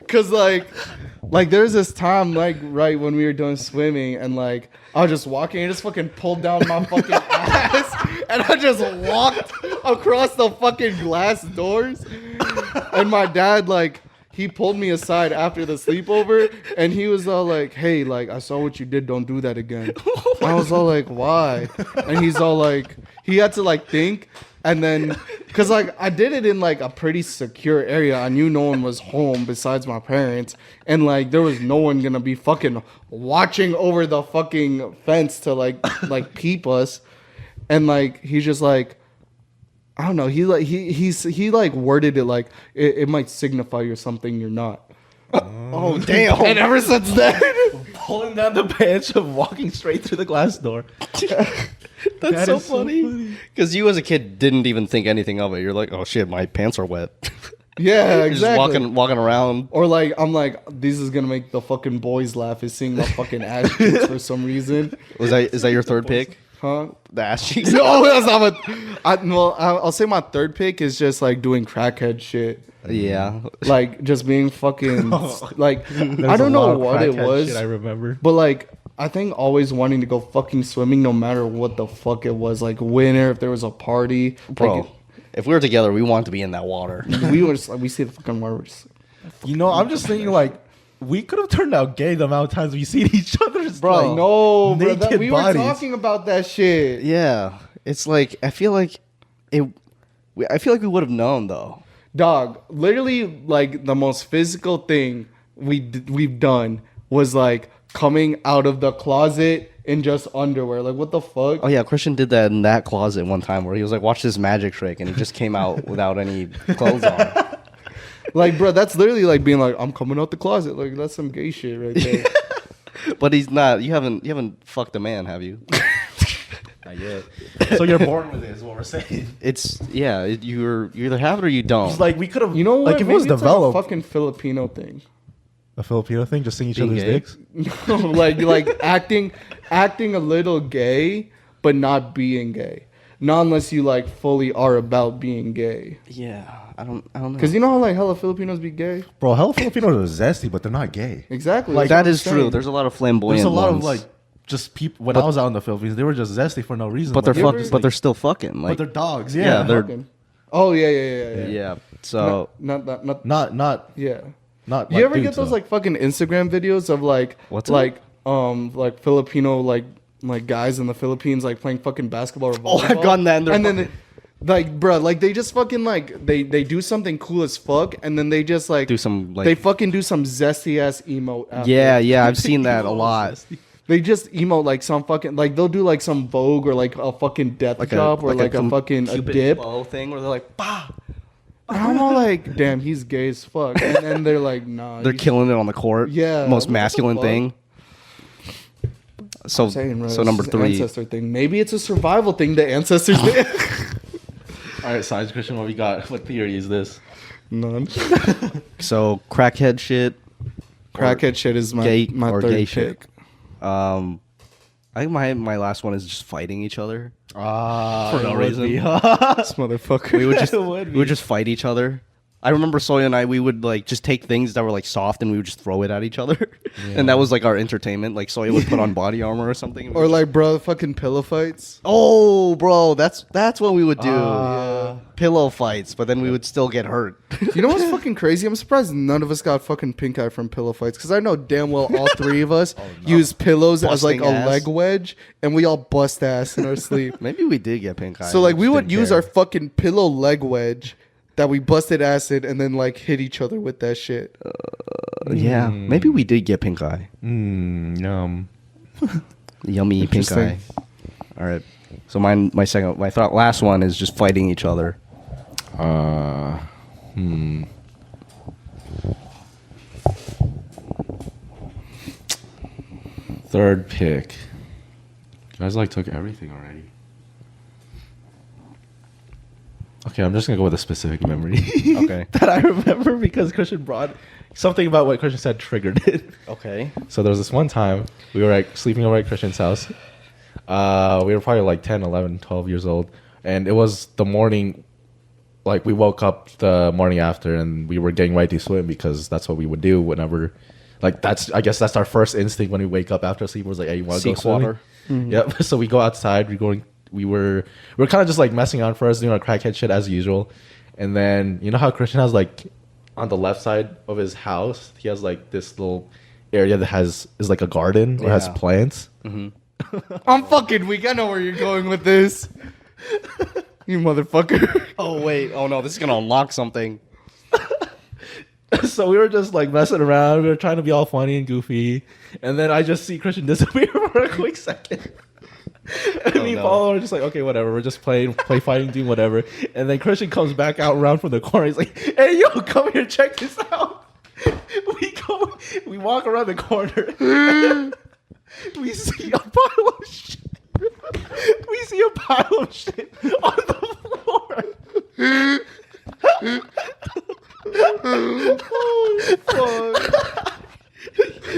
Cause like there's this time like right when we were done swimming and like I was just walking and just fucking pulled down my fucking ass and I just walked across the fucking glass doors and my dad like he pulled me aside after the sleepover and he was all like, hey, like I saw what you did, don't do that again. I was all like, why? And he's all like, he had to like think. And then, cause like I did it in like a pretty secure area. I knew no one was home besides my parents, and like there was no one gonna be fucking watching over the fucking fence to like peep us. And like he's just like, I don't know. He like he like worded it like it might signify you're something you're not. Oh damn! And ever since then, Pulling down the bench of walking straight through the glass door. That's That so is so funny. Because you as a kid didn't even think anything of it. You're like, oh shit, my pants are wet. yeah, You're exactly. just walking around. Or like I'm like this is gonna make the fucking boys laugh is seeing my fucking ass cheeks for some reason. Is that your third pick? Huh? The ass cheeks. No, that's not what. I'll say my third pick is just like doing crackhead shit. Yeah. Like just being fucking like I There's don't a know lot of what it crackhead was, shit I remember. but like I think always wanting to go fucking swimming no matter what the fuck it was. Like winter, if there was a party, Bro, like, if we were together, we want to be in that water. we were just like we see the fucking water. We're just, You know, I'm just thinking like we could have turned out gay the amount of times we seen each other's Bro, like, no, bro, naked we bodies. were talking about that shit. Yeah. It's like, I feel like I feel like we would have known, though. Dog, literally, like the most physical thing we've done was like coming out of the closet in just underwear. Like, what the fuck? Oh, yeah. Christian did that in that closet one time where he was like, watch this magic trick, and he just came out without any clothes on. Like, bro, that's literally like being like, I'm coming out the closet. Like, that's some gay shit right there. But he's not. You haven't fucked a man, have you? Not yet. So you're born with it, is what we're saying. It's, yeah. You either have it or you don't. It's like we could have, You know what? like if it Maybe was it's like developed, a fucking Filipino thing. a Filipino thing, just seeing each Being other's gay? dicks. like acting a little gay, but not being gay. Not unless you like fully are about being gay. Yeah. I don't know. Because you know how like hella Filipinos be gay? Bro, hella Filipinos are zesty, but they're not gay. Exactly. Like, that's what that I'm is true. saying. There's a lot of flamboyant There's a lot ones, of like just people. When I was out in the Philippines, they were just zesty for no reason. but they're you ever- but they're still fucking. but Like, they're dogs. Yeah, Yeah, they're- Fucking. Oh yeah. yeah. So Not not yeah. not. You like ever dudes, get those though. like fucking Instagram videos of like What's it? like Filipino like guys in the Philippines like playing fucking basketball or volleyball? Oh, I've gotten that, and they're and then like bro, like they just fucking like they do something cool as fuck, and then they just like do some like they fucking do some zesty ass emote. After. yeah. I've seen that a lot. They just emote like some fucking like they'll do like some Vogue or like a fucking death drop or like a fucking a Cupid dip. bow thing where they're like, bah! And I'm all like, damn, he's gay as fuck. And then they're like, nah. They're you killing it on the court. Yeah. Most What the masculine fuck? thing. So saying, bro, so it's number an 3. ancestor thing. Maybe it's a survival thing. The ancestors did. All right, Science Christian, what we got? What theory is this? None. So crackhead shit. Crackhead shit is my gay my or third gay pick. shit. I think my last one is just fighting each other. For no reason. This motherfucker. We would just It would we be. would just fight each other. I remember Soya and I, we would like just take things that were like soft and we would just throw it at each other, and that was like our entertainment. Like Soya would put on body armor or something, and we Or would like, bro, fucking pillow fights. oh, bro, that's what we would do. Yeah. Pillow fights, but then we would still get hurt. You know what's fucking crazy? I'm surprised none of us got fucking pink eye from pillow fights because I know damn well all three of us use pillows as like Busting a ass. leg wedge, and we all bust ass in our sleep. Maybe we did get pink eye. So like we just would didn't use care. our fucking pillow leg wedge that we busted acid and then like hit each other with that shit. Yeah, maybe we did get pink eye. Yum. Yummy pink eye. Interesting. All right. So my last one is just fighting each other. Third pick. You guys like took everything already. Okay, I'm just gonna go with a specific memory. Okay. that I remember because Christian brought something about what Christian said triggered it. Okay. So there was this one time we were like sleeping over at Christian's house. We were probably like 10, 11, 12 years old. And it was the morning, like we woke up the morning after and we were getting ready to swim because that's what we would do whenever, like I guess that's our first instinct when we wake up after sleep was like, hey, you want to go Seek swimming? water. Yep. So we go outside, we were kind of just like messing around first, doing our crackhead shit as usual. And then, you know how Christian has like on the left side of his house, he has like this little area that is like a garden or has Yeah. plants. I'm fucking weak. I know where you're going with this. You motherfucker. Oh wait. Oh no. This is gonna unlock something. So we were just like messing around. We were trying to be all funny and goofy. And then I just see Christian disappear for a quick second. And me and no. Paulo are just like, okay, whatever. We're just play fighting, doing whatever. And then Christian comes back out around from the corner. He's like, hey, yo, come here, check this out. We walk around the corner. We see a pile of shit. We see a pile of shit on the floor.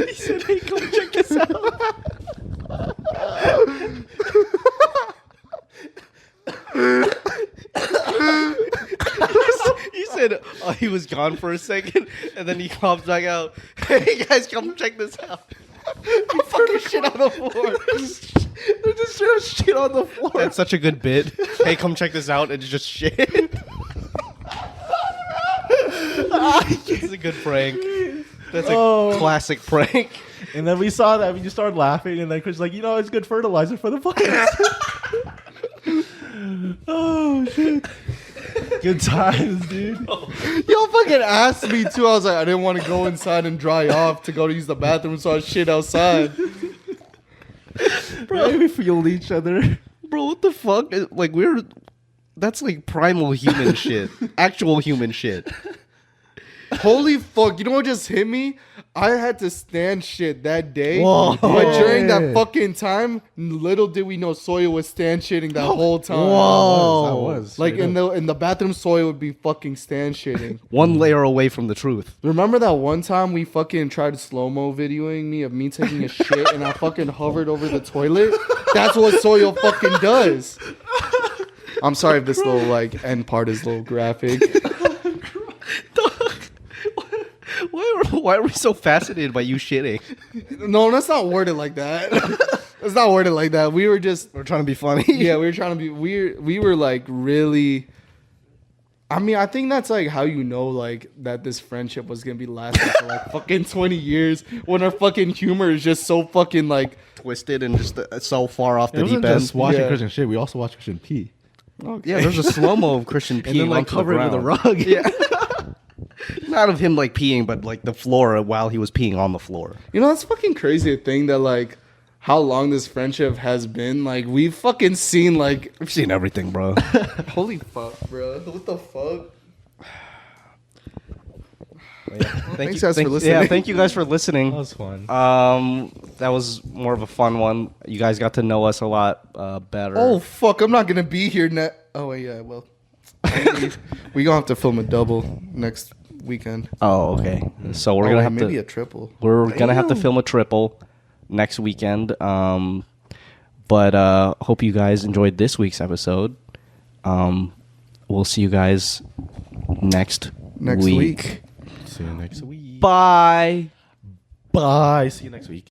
He said, hey, come check this out. was gone for a second, and then he comes back out. Hey guys, come check this out. I'm fucking shit on the floor. There's just straight up shit on the floor. That's such a good bit. Hey, come check this out. It's just shit. It's a good prank. That's a classic prank. And then we saw that, we just started laughing, and then Chris was like, you know, it's good fertilizer for the plants. Oh shit. Good times, dude. Y'all fucking asked me too. I was like, I didn't want to go inside and dry off to go to use the bathroom, so I shit outside. Bro, we fueled each other. Bro, what the fuck? Like, that's like primal human shit. Actual human shit. Holy fuck! You know what just hit me? I had to stand shit that day. Whoa. But during that fucking time, little did we know Soya was stand shitting that whole time. Whoa. That was. Like straight in the bathroom, Soya would be fucking stand shitting. One layer away from the truth. Remember that one time we fucking tried slow-mo videoing me of me taking a shit and I fucking hovered over the toilet? That's what Soya fucking does. I'm sorry if this little like end part is a little graphic. Why are we so fascinated by you shitting? No, that's not worded like that. It's not worded like that. We were just We're trying to be funny. yeah, we were trying to be we were like really. I mean, I think that's like how you know like that this friendship was gonna be lasting for like fucking 20 years when our fucking humor is just so fucking like Twisted and just so far off It the wasn't deep end. just watching Yeah. Christian shit. We also watched Christian pee. Yeah, there's a slow mo of Christian peeing And then like onto cover the it with a ground. rug. Yeah. Not of him like peeing, but like the floor while he was peeing on the floor. you know that's fucking crazy to think that like how long this friendship has been. Like we've fucking seen like We've seen everything, bro. holy fuck, bro. What the fuck? Thanks guys for listening. Yeah, thank you guys for listening. That was fun. That was more of a fun one. You guys got to know us a lot better. Oh fuck, I'm not gonna be here oh wait, yeah, well. We gonna have to film a double next weekend. Oh, okay. So we're Oh, gonna wait, have maybe to. a triple. We're gonna have to Damn. film a triple next weekend. But hope you guys enjoyed this week's episode. We'll see you guys next Next week. See you next week. Bye. Bye. See you next week.